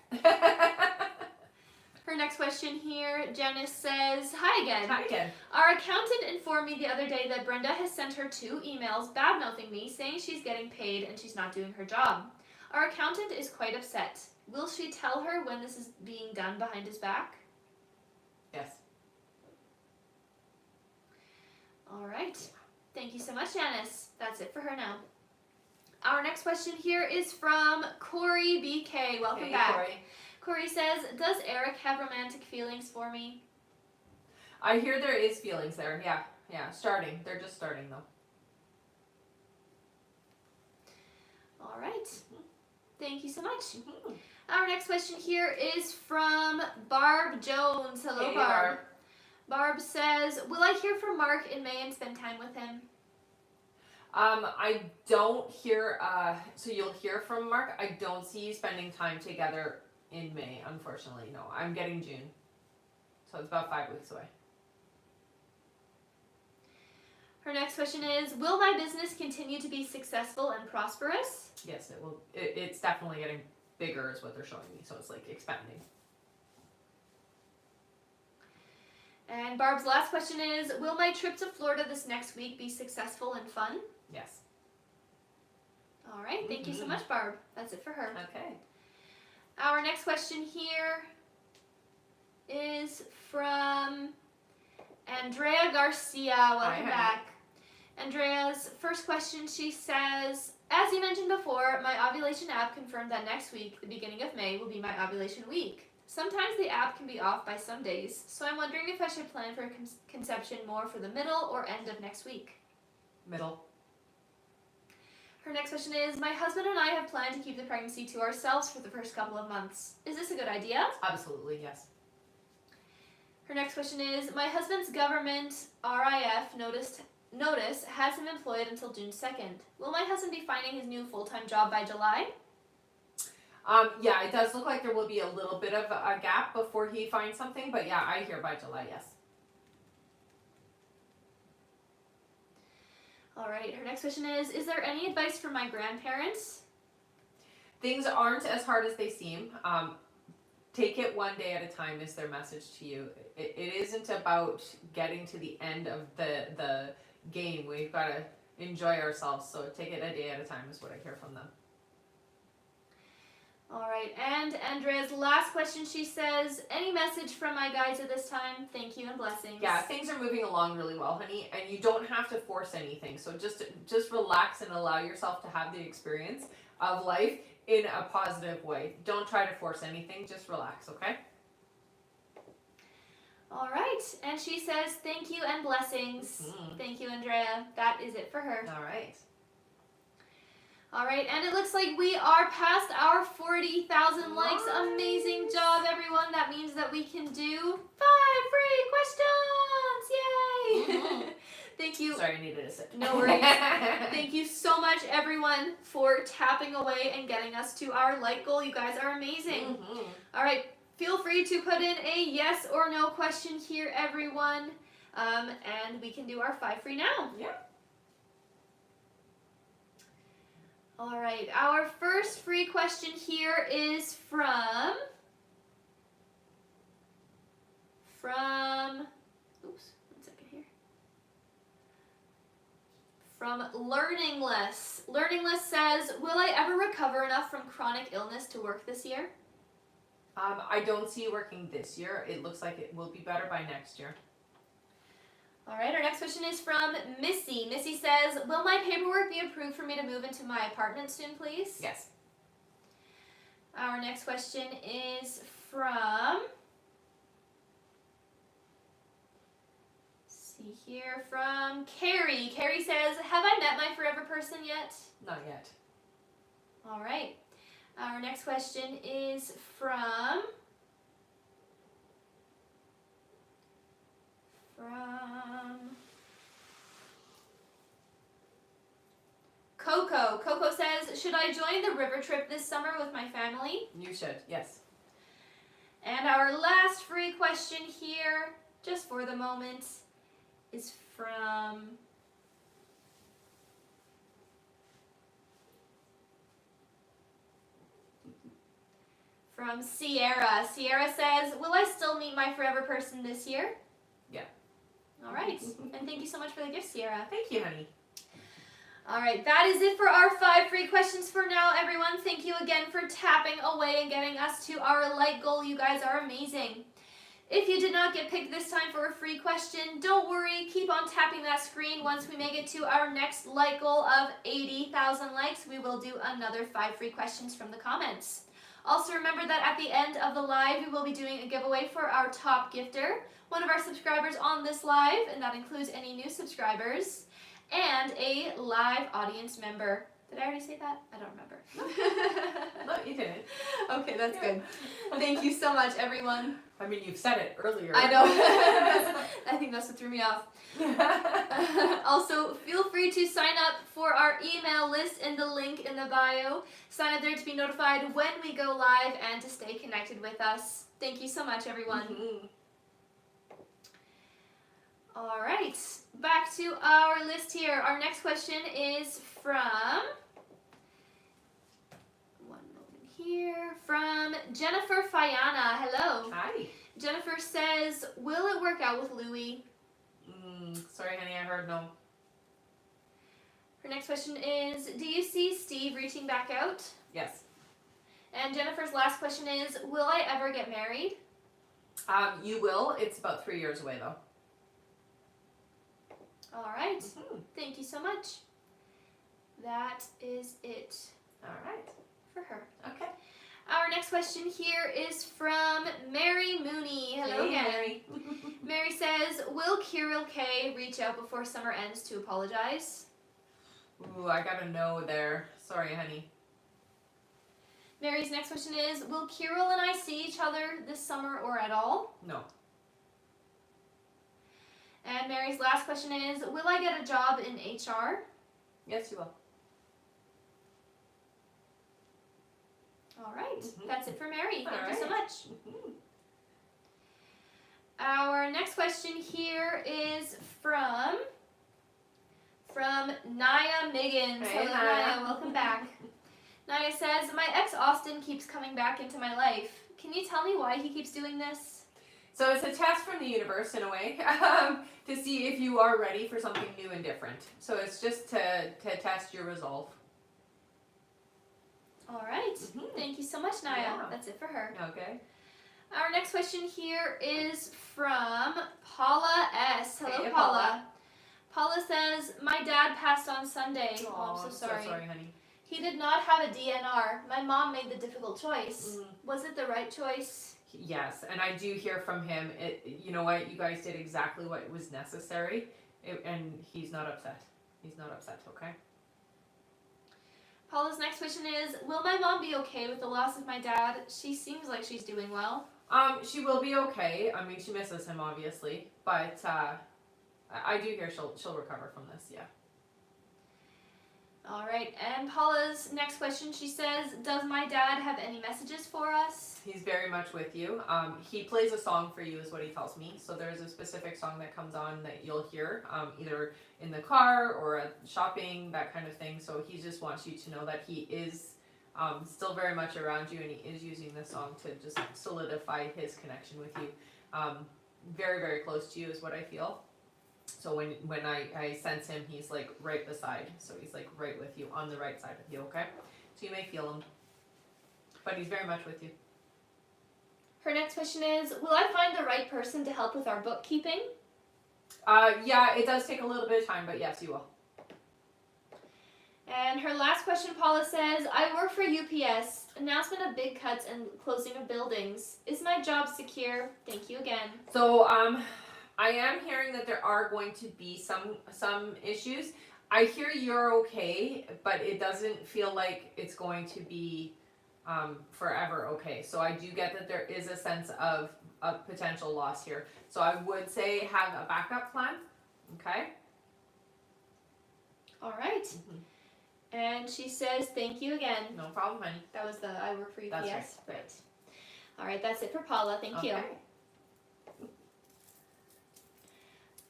Her next question here, Janice says, hi again. Hi again. Our accountant informed me the other day that Brenda has sent her 2 emails bad-mouthing me, saying she's getting paid and she's not doing her job. Our accountant is quite upset. Will she tell her when this is being done behind his back? Yes. All right. Thank you so much, Janice. That's it for her now. Our next question here is from Corey BK. Welcome back. Corey. Corey says, does Eric have romantic feelings for me? I hear there is feelings there. Yeah. Starting. They're just starting though. All right. Thank you so much. Our next question here is from Barb Jones. Hello, Hey, Barb. Barb says, will I hear from Mark in May and spend time with him? I don't hear, so you'll hear from Mark. I don't see you spending time together in May, unfortunately. No, I'm getting June. So it's about 5 weeks away. Her next question is, will my business continue to be successful and prosperous? Yes, it will. It's definitely getting bigger is what they're showing me. So it's like expanding. And Barb's last question is, will my trip to Florida this next week be successful and fun? Yes. All right. Thank you so much, Barb. That's it for her. Okay. Our next question here is from Andrea Garcia. Welcome back. Andrea's first question, she says, as you mentioned before, my ovulation app confirmed that next week, the beginning of May, will be my ovulation week. Sometimes the app can be off by some days, so I'm wondering if I should plan for conception more for the middle or end of next week. Middle. Her next question is, my husband and I have planned to keep the pregnancy to ourselves for the first couple of months. Is this a good idea? Absolutely, yes. Her next question is, my husband's government RIF notice has him employed until June 2nd. Will my husband be finding his new full-time job by July? Yeah, it does look like there will be a little bit of a gap before he finds something, but yeah, I hear by July, yes. All right, her next question is there any advice for my grandparents? Things aren't as hard as they seem. Take it one day at a time is their message to you. It isn't about getting to the end of the game. We've got to enjoy ourselves, so take it a day at a time is what I hear from them. All right, and Andrea's last question, she says, any message from my guides at this time? Thank you and blessings. Yeah, things are moving along really well, honey, and you don't have to force anything. So just relax and allow yourself to have the experience of life in a positive way. Don't try to force anything, just relax, okay? All right, and she says, thank you and blessings. Thank you, Andrea. That is it for her. All right. All right, and it looks like we are past our 40,000 likes. Nice. Amazing job, everyone. That means that we can do 5 free questions. Yay! Thank you. Sorry, I needed a sip. No worries. Thank you so much, everyone, for tapping away and getting us to our like goal. You guys are amazing. All right, feel free to put in a yes or no question here, everyone, and we can do our 5 free now. Yeah. All right, our first free question here is from, oops, 1 second here. From Learningless. Learningless says, will I ever recover enough from chronic illness to work this year? I don't see you working this year. It looks like it will be better by next year. All right, our next question is from Missy. Missy says, will my paperwork be approved for me to move into my apartment soon, please? Yes. Our next question is from, from Carrie. Carrie says, have I met my forever person yet? Not yet. All right. Our next question is from Coco. Coco says, should I join the river trip this summer with my family? You should, yes. And our last free question here, just for the moment, is from Sierra. Sierra says, will I still meet my forever person this year? Yeah. All right. And thank you so much for the gift, Sierra. Thank you, honey. All right, that is it for our 5 free questions for now, everyone. Thank you again for tapping away and getting us to our like goal. You guys are amazing. If you did not get picked this time for a free question, don't worry. Keep on tapping that screen. Once we make it to our next like goal of 80,000 likes, we will do another 5 free questions from the comments. Also remember that at the end of the live, we will be doing a giveaway for our top gifter, one of our subscribers on this live, and that includes any new subscribers, and a live audience member. Did I already say that? I don't remember. No, you didn't. Okay, that's good. Thank you so much, everyone. I mean, you've said it earlier. I know. I think that's what threw me off. Also, feel free to sign up for our email list in the link in the bio. Sign up there to be notified when we go live and to stay connected with us. Thank you so much, everyone. Mm-hmm. All right, back to our list here. Our next question is from, from Jennifer Fiana. Hello. Hi. Jennifer says, will it work out with Louie? Sorry, honey, I heard no. Her next question is, do you see Steve reaching back out? Yes. And Jennifer's last question is, will I ever get married? You will. It's about 3 years away, though. All right. Mm-hmm. Thank you so much. That is it. All right. For her. Okay. Our next question here is from Mary Mooney. Hello hey, again. Mary. Mary says, will Kirill K reach out before summer ends to apologize? Ooh, I got a no there. Sorry, honey. Mary's next question is, will Kirill and I see each other this summer or at all? No. And Mary's last question is, will I get a job in HR? Yes, you will. All right. Mm-hmm. That's it for Mary. Thank you so right. much. Mm-hmm. Our next question here is from Naya Miggins. Hey, Hello, Naya. Naya. Welcome back. Naya says, my ex Austin keeps coming back into my life. Can you tell me why he keeps doing this? So it's a test from the universe in a way to see if you are ready for something new and different. So it's just to test your resolve. All right. Mm-hmm. Thank you so much, Naya. Yeah. That's it for her. Okay. Our next question here is from Paula S. Hello, Hey, Paula. Paula says, my dad passed on Sunday. Oh, I'm so sorry. So sorry, honey. He did not have a DNR. My mom made the difficult choice. Was it the right choice? Yes, and I do hear from him. You know what? You guys did exactly what was necessary, and he's not upset. He's not upset. Okay. Paula's next question is, will my mom be okay with the loss of my dad? She seems like she's doing well. She will be okay. I mean, she misses him obviously, but I do hear she'll recover from this. Yeah. All right, and Paula's next question, she says, does my dad have any messages for us? He's very much with you. He plays a song for you is what he tells me. So there's a specific song that comes on that you'll hear either in the car or at shopping, that kind of thing. So he just wants you to know that he is still very much around you, and he is using this song to just solidify his connection with you. Very, very close to you is what I feel. So when I sense him, he's like right beside. So he's like right with you, on the right side of you, okay? So you may feel him. But he's very much with you. Her next question is, will I find the right person to help with our bookkeeping? Yeah, it does take a little bit of time, but yes, you will. And her last question, Paula says, I work for UPS. Announcement of big cuts and closing of buildings. Is my job secure? Thank you again. So, I am hearing that there are going to be some issues. I hear you're okay, but it doesn't feel like it's going to be forever okay. So I do get that there is a sense of potential loss here. So I would say have a backup plan, okay? All right. And she says, thank you again. No problem, honey. That was the I work for UPS. That's right. All right, that's it for Paula. Thank you.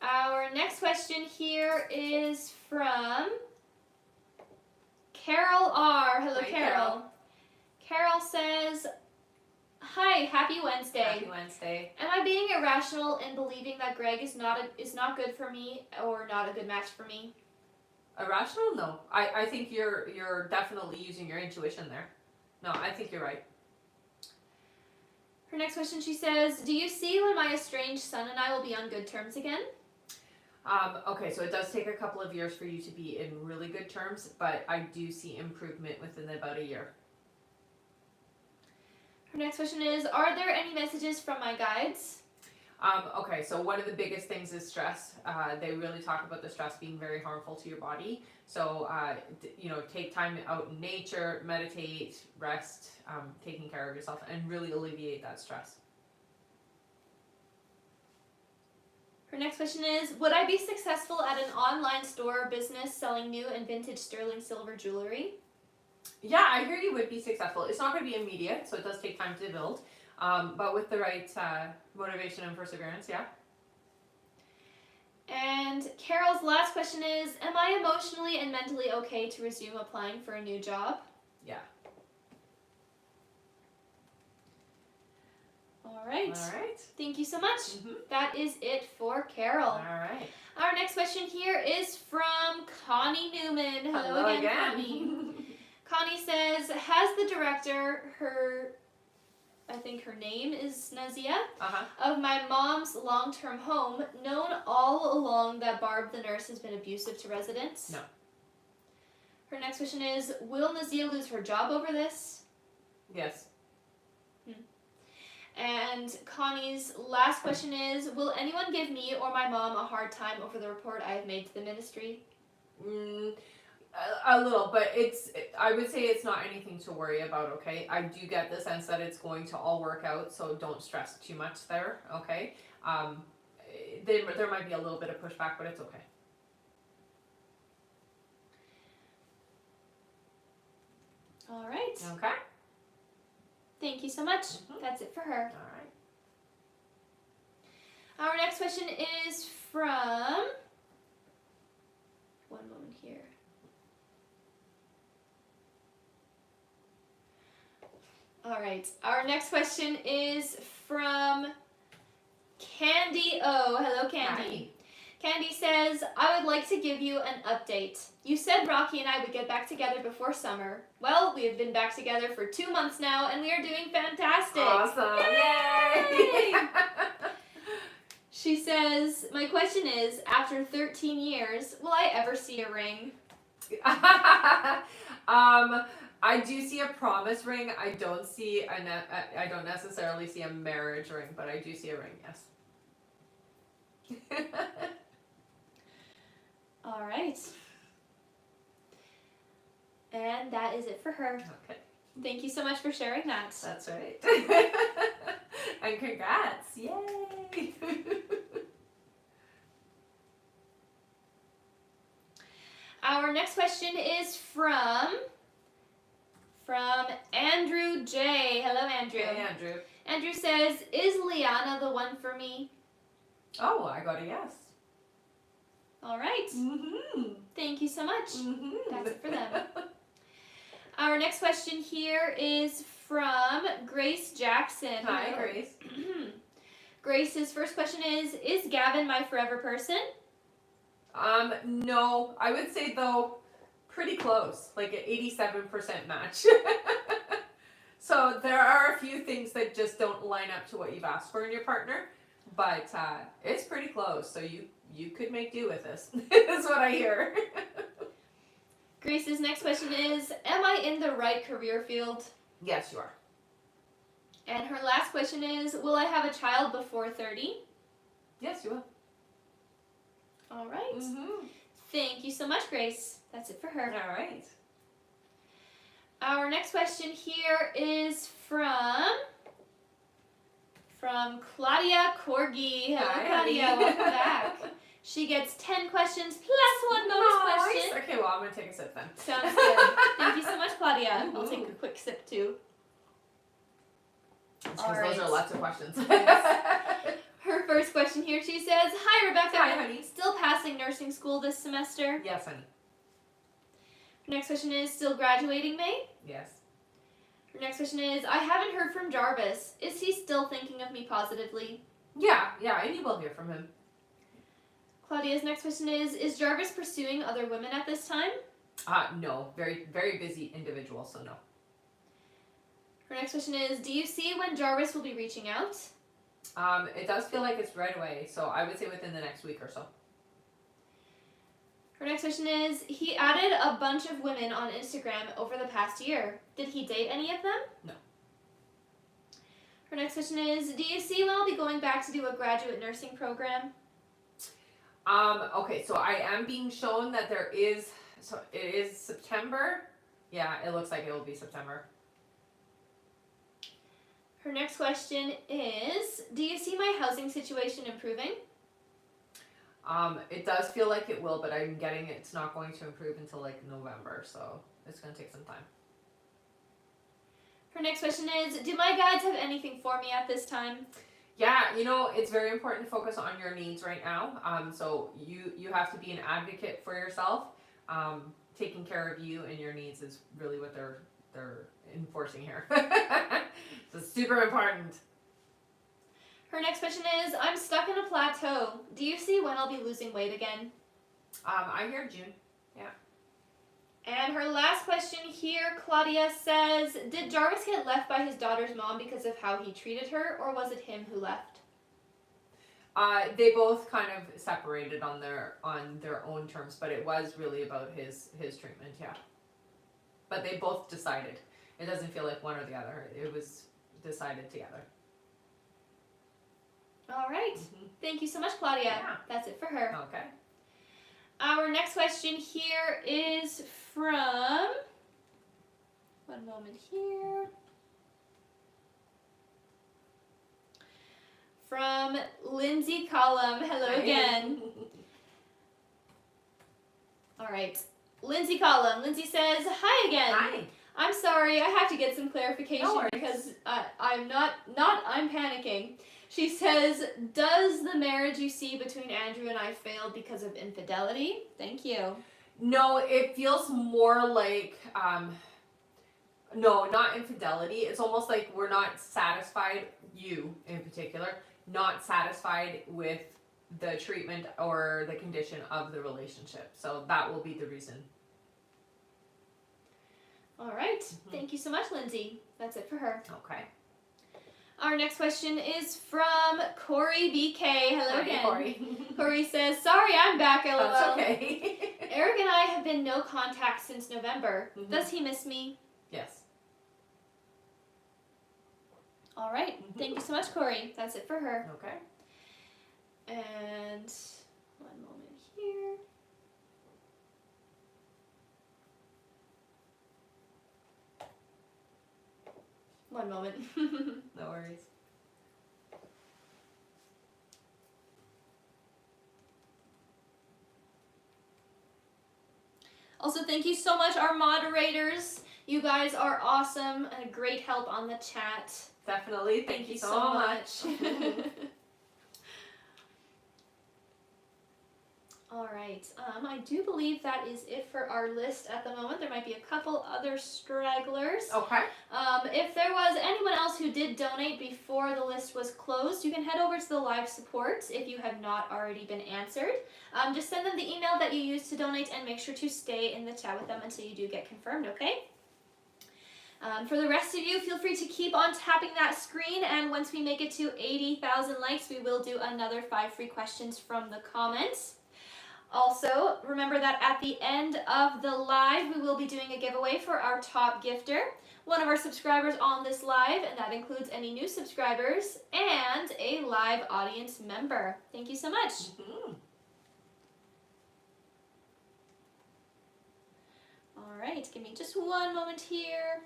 Our next question here is from Carol R. Hello, Hi, Carol. Carol says, hi, happy Wednesday. Happy Wednesday. Am I being irrational in believing that Greg is not good for me or not a good match for me? Irrational? No. I think you're definitely using your intuition there. No, I think you're right. Her next question, she says, do you see when my estranged son and I will be on good terms again? Okay, so it does take a couple of years for you to be in really good terms, but I do see improvement within about a year. Her next question is, are there any messages from my guides? Okay, so one of the biggest things is stress. They really talk about the stress being very harmful to your body. So, take time out in nature, meditate, rest, taking care of yourself, and really alleviate that stress. Her next question is, would I be successful at an online store or business selling new and vintage sterling silver jewelry? Yeah, I hear you would be successful. It's not going to be immediate, so it does take time to build. But with the right motivation and perseverance, yeah. And Carol's last question is, am I emotionally and mentally okay to resume applying for a new job? Yeah. All right. All right. Thank you so much. Mm-hmm. That is it for Carol. All right. Our next question here is from Connie Newman. Hello again, Connie. Connie says, has the director, I think her name is Nazia, of my mom's long-term home, known all along that Barb the nurse has been abusive to residents? No. Her next question is, will Nazia lose her job over this? Yes. And Connie's last question is, will anyone give me or my mom a hard time over the report I have made to the ministry? A little, but I would say it's not anything to worry about, okay? I do get the sense that it's going to all work out, so don't stress too much there, okay? There might be a little bit of pushback, but it's okay. All right. Okay. Thank you so much. That's it for her. All right. Our next question is from... One moment here. All right. Our next question is from Candy O. Hello, Candy. Hi. Candy says, I would like to give you an update. You said Rocky and I would get back together before summer. Well, we have been back together for 2 months now, and we are doing fantastic. Awesome. Yay! She says, my question is, after 13 years, will I ever see a ring? I do see a promise ring. I don't necessarily see a marriage ring, but I do see a ring, yes. All right. And that is it for her. Okay. Thank you so much for sharing that. That's right. And congrats. Yay. Our next question is from Andrew J. Hello, Andrew. Hey, Andrew. Andrew says, is Liana the one for me? Oh, I got a yes. All right. Mm-hmm. Thank you so much. Mm-hmm. That's it for them. Our next question here is from Grace Jackson. Hi, Hello. Grace. Grace's first question is Gavin my forever person? No, I would say though, pretty close, like an 87% match. So there are a few things that just don't line up to what you've asked for in your partner, but it's pretty close. So you could make do with this. Is what I hear. Grace's next question is, am I in the right career field? Yes, you are. And her last question is, will I have a child before 30? Yes, you will. All right. Mm-hmm. Thank you so much, Grace. That's it for her. All right. Our next question here is from Claudia Corgi. Hello, Hi, Claudia. honey. Welcome back. She gets 10 questions plus one bonus question. Okay, well, I'm going to take a sip then. Sounds good. Thank you so much, Claudia. I'll Ooh. take a quick sip too. Because All those right. are lots of questions. Her first question here, she says, hi, Rebecca. Hi, honey. Still passing nursing school this semester. Yes, honey. Her next question is, still graduating May? Yes. Her next question is, I haven't heard from Jarvis. Is he still thinking of me positively? Yeah, and you will hear from him. Claudia's next question is Jarvis pursuing other women at this time? No. Very, very busy individual, so no. Her next question is, do you see when Jarvis will be reaching out? It does feel like it's right away, so I would say within the next week or so. Her next question is, he added a bunch of women on Instagram over the past year. Did he date any of them? No. Her next question is, do you see when I'll be going back to do a graduate nursing program? Okay, so I am being shown that there is, so it is September. Yeah, it looks like it will be September. Her next question is, do you see my housing situation improving? It does feel like it will, but I'm getting it's not going to improve until like November, so it's going to take some time. Her next question is, do my guides have anything for me at this time? Yeah, it's very important to focus on your needs right now. So you have to be an advocate for yourself. Taking care of you and your needs is really what they're enforcing here. So it's super important. Her next question is, I'm stuck in a plateau. Do you see when I'll be losing weight again? I hear June. And her last question here, Claudia says, did Jarvis get left by his daughter's mom because of how he treated her, or was it him who left? They both kind of separated on their own terms, but it was really about his treatment, yeah. But they both decided. It doesn't feel like one or the other. It was decided together. All right. Mm-hmm. Thank you so much, Claudia. Yeah. That's it for her. Okay. Our next question here is from, one moment here, from Lindsay Collum. Hello again. All right. Lindsay Collum. Lindsay says, hi again. Hi. I'm sorry, I have to get some clarification No worries. because I'm panicking. She says, does the marriage you see between Andrew and I fail because of infidelity? Thank you. No, it feels more like, no, not infidelity. It's almost like we're not satisfied, you in particular, not satisfied with the treatment or the condition of the relationship. So that will be the reason. All right. Thank you so much, Lindsay. That's it for her. Okay. Our next question is from Corey BK. Hello Hi, again. Corey. Corey says, sorry, I'm back, LOL. That's okay. Eric and I have been no contact since November. Mhm. Does he miss me? Yes. All right. Thank you so much, Corey. That's it for her. Okay. And one moment here. One moment. No worries. Also, thank you so much, our moderators. You guys are awesome and a great help on the chat. Definitely. Thank you so much. All right. I do believe that is it for our list at the moment. There might be a couple other stragglers. Okay. If there was anyone else who did donate before the list was closed, you can head over to the live support if you have not already been answered. Just send them the email that you used to donate and make sure to stay in the chat with them until you do get confirmed, okay? For the rest of you, feel free to keep on tapping that screen, and once we make it to 80,000 likes, we will do another 5 free questions from the comments. Also, remember that at the end of the live, we will be doing a giveaway for our top gifter, one of our subscribers on this live, and that includes any new subscribers and a live audience member. Thank you so much. Mm-hmm. All right, give me just one moment here.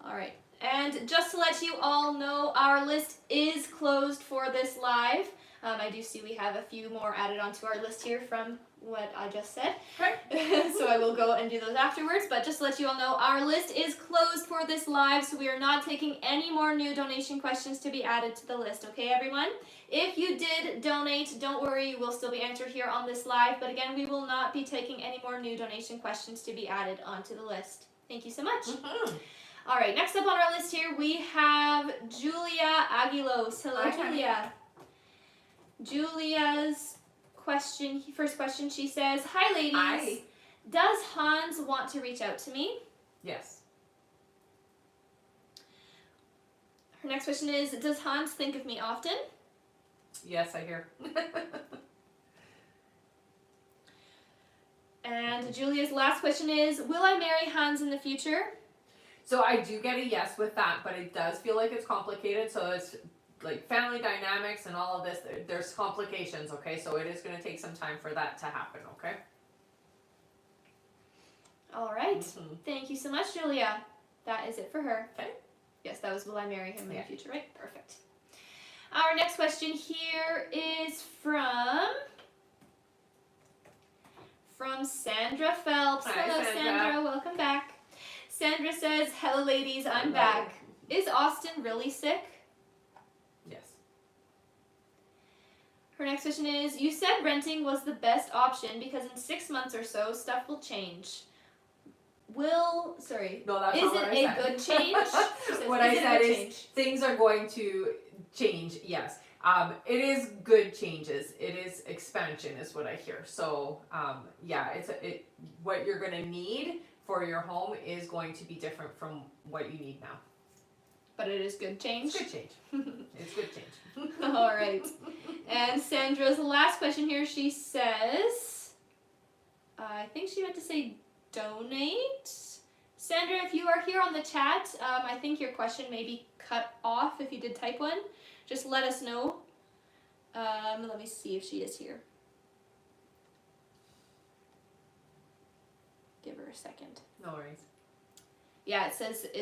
All right, and just to let you all know, our list is closed for this live. I do see we have a few more added onto our list here from what I just said. Okay. So I will go and do those afterwards, but just to let you all know, our list is closed for this live, so we are not taking any more new donation questions to be added to the list, okay everyone? If you did donate, don't worry, you will still be answered here on this live, but again, we will not be taking any more new donation questions to be added onto the list. Thank you so much. Mm-hmm. All right, next up on our list here, we have Julia Aguilos. Hello, Hi, Julia. Julia's first question, she says, "Hi, ladies. Hi. Does Hans want to reach out to me?" Yes. Her next question is, "Does Hans think of me often?" Yes, I hear. And Julia's last question is, "Will I marry Hans in the future?" So I do get a yes with that, but it does feel like it's complicated. So it's like family dynamics and all of this. There's complications, okay? So it is going to take some time for that to happen, okay? All right. Mm-hmm. Thank you so much, Julia. That is it for her. Okay. Yes, that was, will I marry him in Yeah. the future, right? Perfect. Our next question here is from Sandra Phelps. Hi, Hello, Sandra. welcome back. Sandra says, "Hello, ladies, I'm back. Is Austin really sick?" Yes. Her next question is, "You said renting was the best option because in 6 months or so, stuff will change. No, that's Is not what it I a said. good change?" She says, What "Is I it a said good is change?" things are going to change, yes. It is good changes. It is expansion is what I hear. So, yeah, what you're going to need for your home is going to be different from what you need now. But it is good change. It's good change. It's good change. All right. And Sandra's last question here, she says, I think she meant to say donate. Sandra, if you are here on the chat, I think your question may be cut off if you did type one. Just let us know. Let me see if she is here. Give her a second. No worries. Yeah, it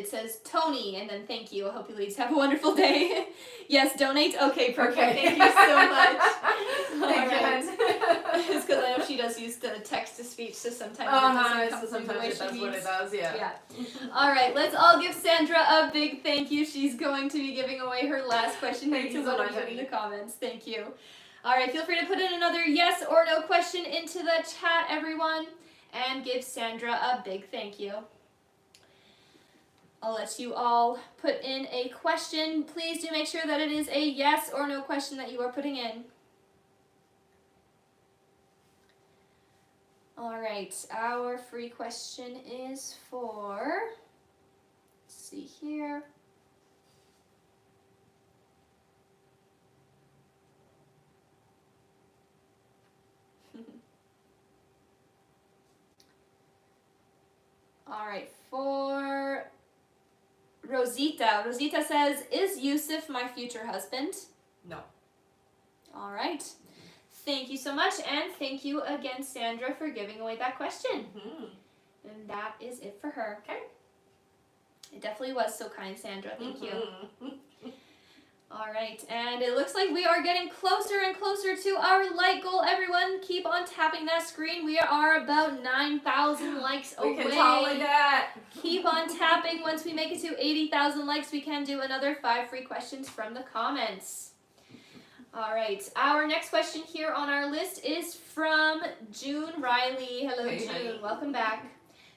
says Tony, and then thank you. I hope you ladies have a wonderful day. Yes, donate. Okay, perfect. Okay. Thank you so much. Thank you, Alright. Hen. It's because I know she does use the text to speech, so sometimes Oh, it doesn't no, come so through the way sometimes it she does what needs. it does, yeah. Yeah. All right, let's all give Sandra a big thank you. She's going to be giving away her last question here Thank to you so one of much, you in the honey. comments. Thank you. All right, feel free to put in another yes or no question into the chat, everyone, and give Sandra a big thank you. I'll let you all put in a question. Please do make sure that it is a yes or no question that you are putting in. All right, our free question is for, let's see here. All right, for Rosita. Rosita says, "Is Yusuf my future husband?" No. All right. Thank you so much, and thank you again, Sandra, for giving away that question. And that is it for her. Okay. It definitely was so kind, Sandra. Thank you. All right, and it looks like we are getting closer and closer to our like goal. Everyone, keep on tapping that screen. We are about 9,000 likes away. We can totally do it. Keep on tapping. Once we make it to 80,000 likes, we can do another 5 free questions from the comments. All right, our next question here on our list is from June Riley. Hello, Hey, June. honey. Welcome back.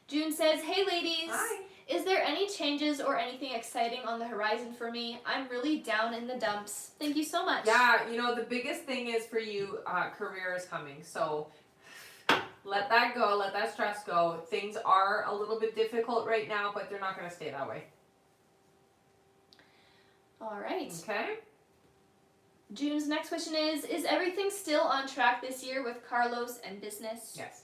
June says, hey, ladies. Hi. Is there any changes or anything exciting on the horizon for me? I'm really down in the dumps. Thank you so much. Yeah, you know, the biggest thing is for you, career is coming. So let that go. Let that stress go. Things are a little bit difficult right now, but they're not going to stay that way. All right. Okay. June's next question is everything still on track this year with Carlos and business? Yes.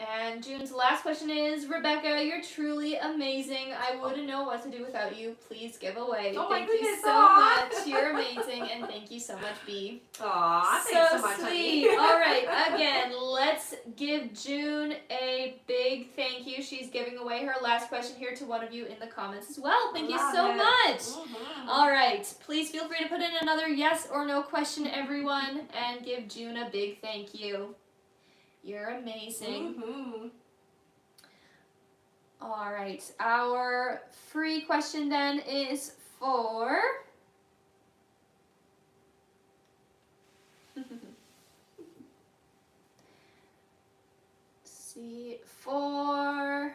And June's last question is, Rebecca, you're truly amazing. I wouldn't know what to do without you. Please give away. Oh my thank you goodness, so aw. much. You're amazing, and thank you so much, B. Aw, thanks so much, sweet. honey. All right, again, let's give June a big thank you. She's giving away her last question here to one of you in the comments as well. Thank you Love so it. much. Mhm. All right, please feel free to put in another yes or no question, everyone, and give June a big thank you. You're amazing. Mhm. All right, our free question then is for for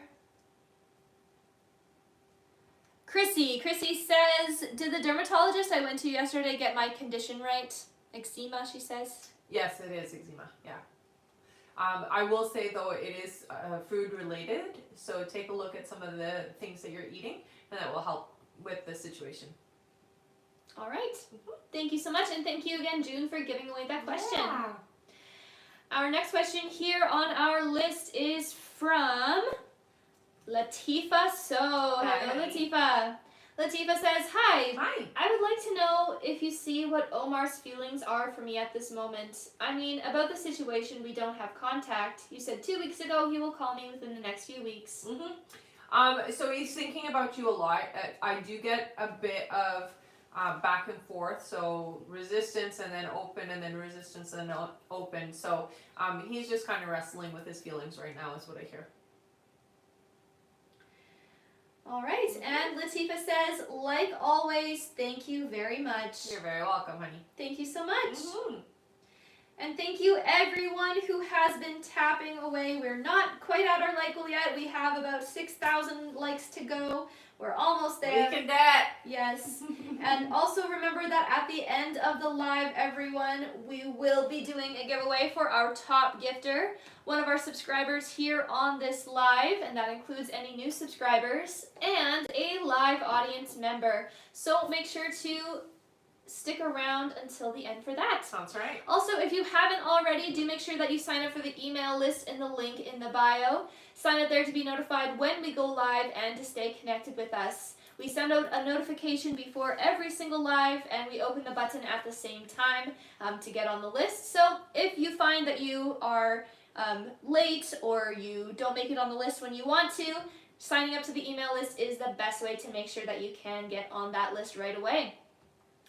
Chrissy. Chrissy says, did the dermatologist I went to yesterday get my condition right? Eczema, she says. Yes, it is eczema. Yeah. I will say though it is food related, so take a look at some of the things that you're eating, and that will help with the situation. All right. Thank you so much, and thank you again, June, for giving away that question. Yeah. Our next question here on our list is from Latifa. So, hello, Hi. Latifa. Latifa says, hi. Hi. I would like to know if you see what Omar's feelings are for me at this moment. I mean, about the situation, we don't have contact. You said 2 weeks ago he will call me within the next few weeks. So he's thinking about you a lot. I do get a bit of back and forth, so resistance and then open and then resistance and then open. So he's just kind of wrestling with his feelings right now is what I hear. All right, and Latifa says, like always, thank you very much. You're very welcome, honey. Thank you so much. Mhm. And thank you everyone who has been tapping away. We're not quite at our like goal yet. We have about 6,000 likes to go. We're almost there. We can do it. Yes. And also remember that at the end of the live, everyone, we will be doing a giveaway for our top gifter, one of our subscribers here on this live, and that includes any new subscribers, and a live audience member. So make sure to stick around until the end for that. Sounds right. Also, if you haven't already, do make sure that you sign up for the email list in the link in the bio. Sign up there to be notified when we go live and to stay connected with us. We send out a notification before every single live, and we open the button at the same time to get on the list. So if you find that you are late or you don't make it on the list when you want to, signing up to the email list is the best way to make sure that you can get on that list right away.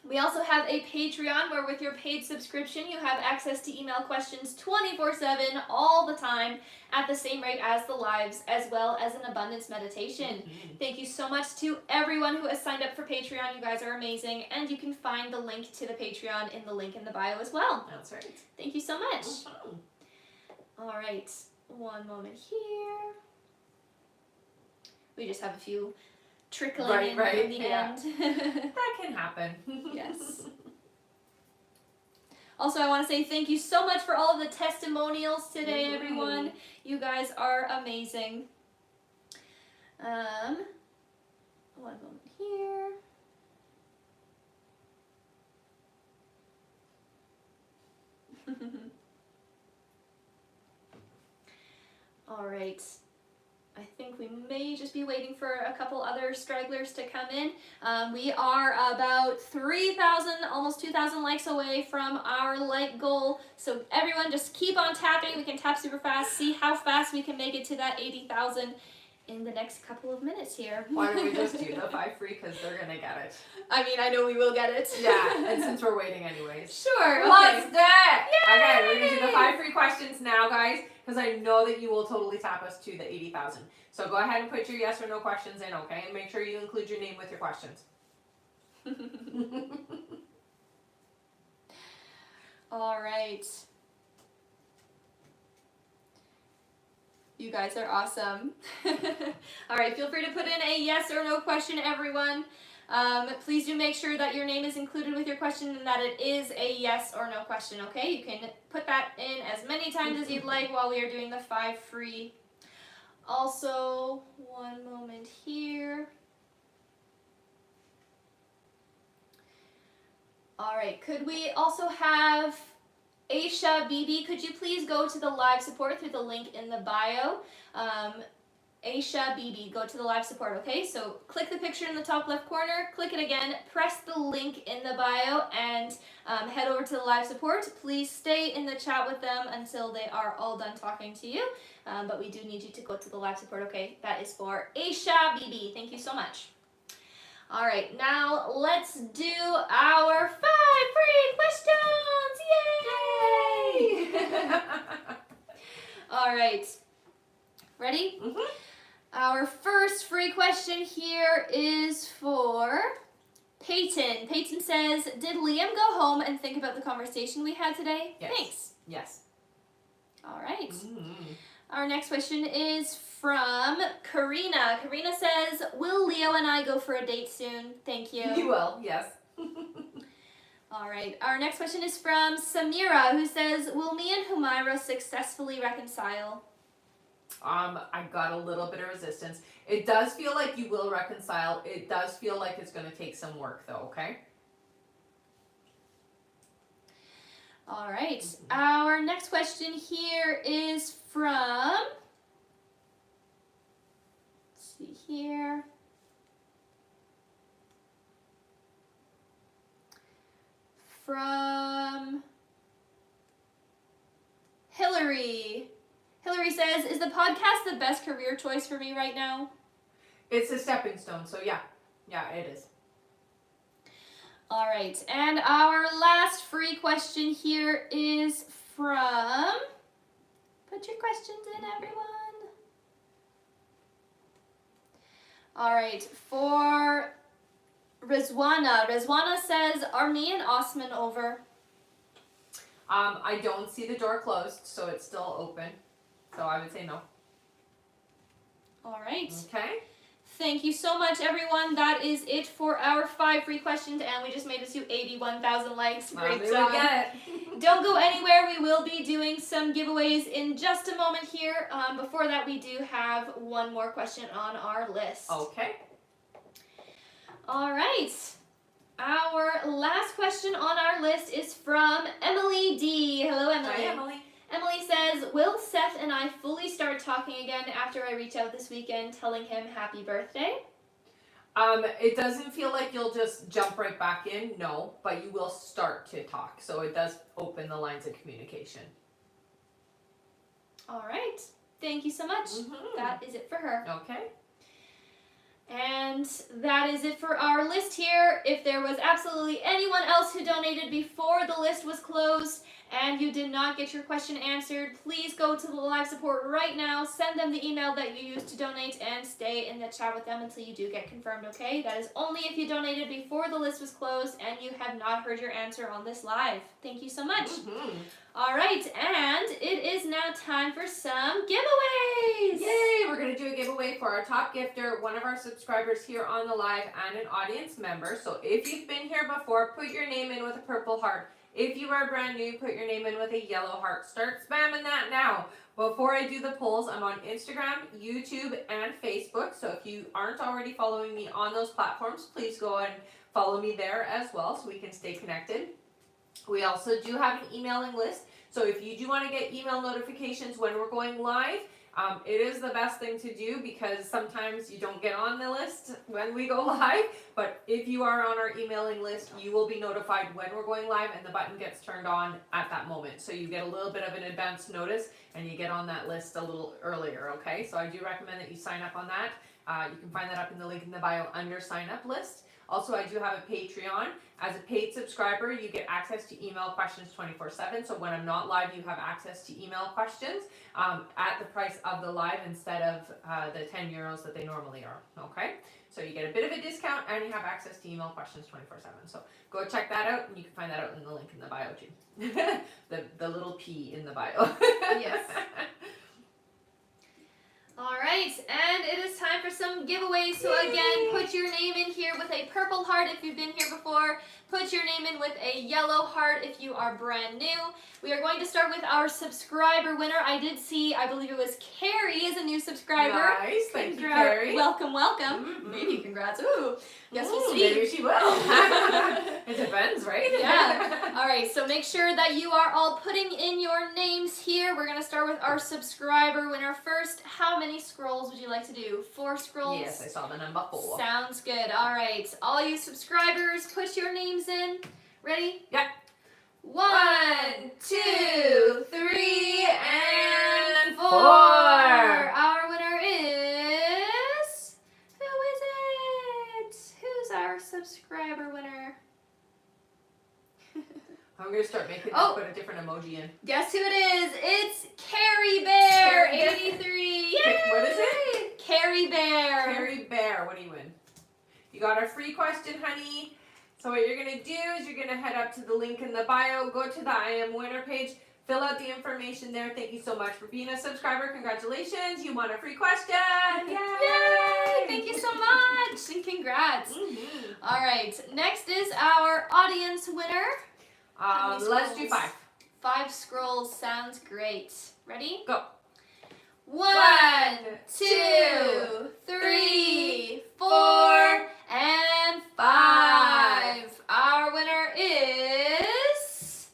We also have a Patreon where with your paid subscription you have access to email questions 24/7 all the time at the same rate as the lives, as well as an abundance meditation. Thank you so much to everyone who has signed up for Patreon. You guys are amazing, and you can find the link to the Patreon in the link in the bio as well. That's right. Thank you so much. Mhm. All right, one moment here. We just have a few trickling in Right, from the yeah. end. That can happen. Yes. Also, I want to say thank you so much for all of the testimonials today, everyone. You guys are amazing. One moment here. All right. I think we may just be waiting for a couple other stragglers to come in. We are about 3,000, almost 2,000 likes away from our like goal. So everyone just keep on tapping. We can tap super fast, see how fast we can make it to that 80,000 in the next couple of minutes here. Why don't we just do the 5 free, because they're going to get it. I mean, I know we will get it. Yeah, and since we're waiting anyways. Sure, okay. Let's do it! Yay! Okay, we're going to do the 5 free questions now, guys, because I know that you will totally tap us to the 80,000. So go ahead and put your yes or no questions in, okay? And make sure you include your name with your questions. All right. You guys are awesome. All right, feel free to put in a yes or no question, everyone. Please do make sure that your name is included with your question and that it is a yes or no question, okay? You can put that in as many times as you'd like while we are doing the 5 free. Also, one moment here. All right, could we also have Aisha BB, could you please go to the live support through the link in the bio? Aisha BB, go to the live support, okay? So click the picture in the top left corner, click it again, press the link in the bio, and head over to the live support. Please stay in the chat with them until they are all done talking to you. But we do need you to go to the live support, okay? That is for Aisha BB. Thank you so much. All right, now let's do our 5 free questions! Yay! All right, ready? Mm-hmm. Our first free question here is for Peyton. Peyton says, did Liam go home and think about the conversation we had today? Yes. Thanks. Yes. All right. Mm-hmm. Our next question is from Karina. Karina says, will Leo and I go for a date soon? Thank you. You will, yes. All right. Our next question is from Samira, who says, will me and Humaira successfully reconcile? I got a little bit of resistance. It does feel like you will reconcile. It does feel like it's going to take some work, though, okay? All right. Our next question here is from, let's see here. From Hillary. Hillary says, is the podcast the best career choice for me right now? It's a stepping stone, so yeah. Yeah, it is. All right, and our last free question here is from, put your questions in, everyone. All right, for Rizwana. Rizwana says, are me and Osman over? I don't see the door closed, so it's still open. So I would say no. All right. Okay. Thank you so much, everyone. That is it for our 5 free questions, and we just made it to 81,000 likes. Great job. Get it. Don't go anywhere. We will be doing some giveaways in just a moment here. Before that, we do have one more question on our list. Okay. All right. Our last question on our list is from Emily D. Hello, Emily. Hi, Emily. Emily says, will Seth and I fully start talking again after I reach out this weekend telling him happy birthday? It doesn't feel like you'll just jump right back in, no, but you will start to talk. So it does open the lines of communication. All right. Thank you so much. Mm-hmm. That is it for her. Okay. And that is it for our list here. If there was absolutely anyone else who donated before the list was closed and you did not get your question answered, please go to the live support right now, send them the email that you used to donate, and stay in the chat with them until you do get confirmed, okay? That is only if you donated before the list was closed and you have not heard your answer on this live. Thank you so much. Mm-hmm. All right, and it is now time for some giveaways. Yay! We're going to do a giveaway for our top gifter, one of our subscribers here on the live, and an audience member. So if you've been here before, put your name in with a purple heart. If you are brand new, put your name in with a yellow heart. Start spamming that now. Before I do the polls, I'm on Instagram, YouTube, and Facebook. So if you aren't already following me on those platforms, please go and follow me there as well so we can stay connected. We also do have an emailing list. So if you do want to get email notifications when we're going live, It is the best thing to do because sometimes you don't get on the list when we go live, but if you are on our emailing list, you will be notified when we're going live and the button gets turned on at that moment. So you get a little bit of an advance notice and you get on that list a little earlier, okay? So I do recommend that you sign up on that. You can find that up in the link in the bio under sign up list. Also, I do have a Patreon. As a paid subscriber, you get access to email questions 24/7. So when I'm not live, you have access to email questions at the price of the live instead of the 10 euros that they normally are. Okay? So you get a bit of a discount and you have access to email questions 24/7. So go check that out, and you can find that out in the link in the bio too. the little P in the bio. Yes. All right, and it is time for some giveaways. So again, put your name in here with a purple heart if you've been here before. Put your name in with a yellow heart if you are brand new. We are going to start with our subscriber winner. I did see, I believe it was Carrie is a new subscriber. Nice, thank you, Carrie. Welcome, welcome. Maybe congrats. Ooh, guess we'll see. Maybe she will. It depends, right? Yeah. All right, so make sure that you are all putting in your names here. We're going to start with our subscriber winner first. How many scrolls would you like to do? 4 scrolls? Yes, I saw the number 4. Sounds good. All right, all you subscribers, put your names in. Ready? Yeah. 1, 2, 3, and 4. 4. Our winner is... Who is it? Who's our subscriber winner? I'm going to start making put a different emoji in. Guess who it is? It's Carrie Bear, Carrie. 83. Yay! What is it? Carrie Bear. Carrie Bear, what do you win? You got a free question, honey. So what you're going to do is you're going to head up to the link in the bio, go to the I Am Winner page, fill out the information there. Thank you so much for being a subscriber. Congratulations. You won a free question. Yay! Yay! Thank you so much and congrats. Mm-hmm. All right, next is our audience winner. Let's do 5. 5 scrolls sounds great. Ready? Go. 1, 2, 3, 4, and 5. Our winner is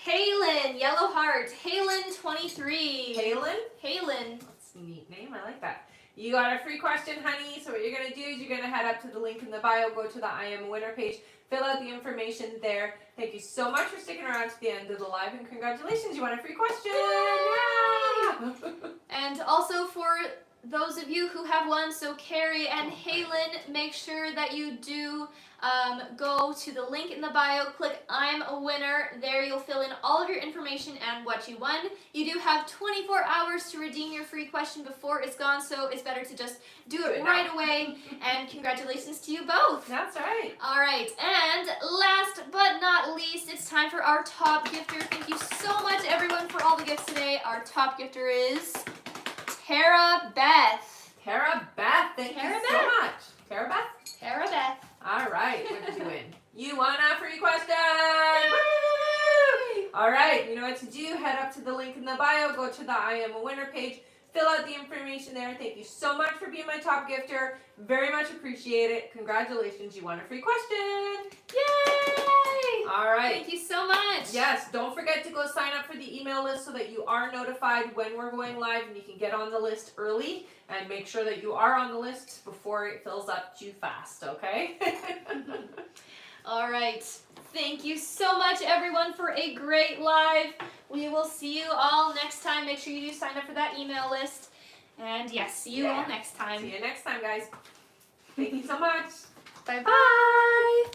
Halen, yellow heart. Halen 23. Halen? Halen. That's a neat name. I like that. You got a free question, honey. So what you're going to do is you're going to head up to the link in the bio, go to the I Am Winner page, fill out the information there. Thank you so much for sticking around to the end of the live, and congratulations, you won a free question. Yeah. And also for those of you who have won, so Carrie and Halen, make sure that you do go to the link in the bio, click I'm a winner. There you'll fill in all of your information and what you won. You do have 24 hours to redeem your free question before it's gone, so it's better to just do it right away. And congratulations to you both. That's right. All right, and last but not least, it's time for our top gifter. Thank you so much, everyone, for all the gifts today. Our top gifter is Tara Beth. Tara Beth, thank you so much. Tara Beth? Tara Beth. All right, what did you win? You won a free question! Woo! All right, you know what to do. Head up to the link in the bio, go to the I Am a Winner page, fill out the information there. Thank you so much for being my top gifter. Very much appreciate it. Congratulations, you won a free question. Yay! All right. Thank you so much. Yes, don't forget to go sign up for the email list so that you are notified when we're going live and you can get on the list early, and make sure that you are on the list before it fills up too fast, okay? All right. Thank you so much, everyone, for a great live. We will see you all next time. Make sure you do sign up for that email list. And yes, see you all next time. See you next time, guys. Thank you so much. Bye-bye.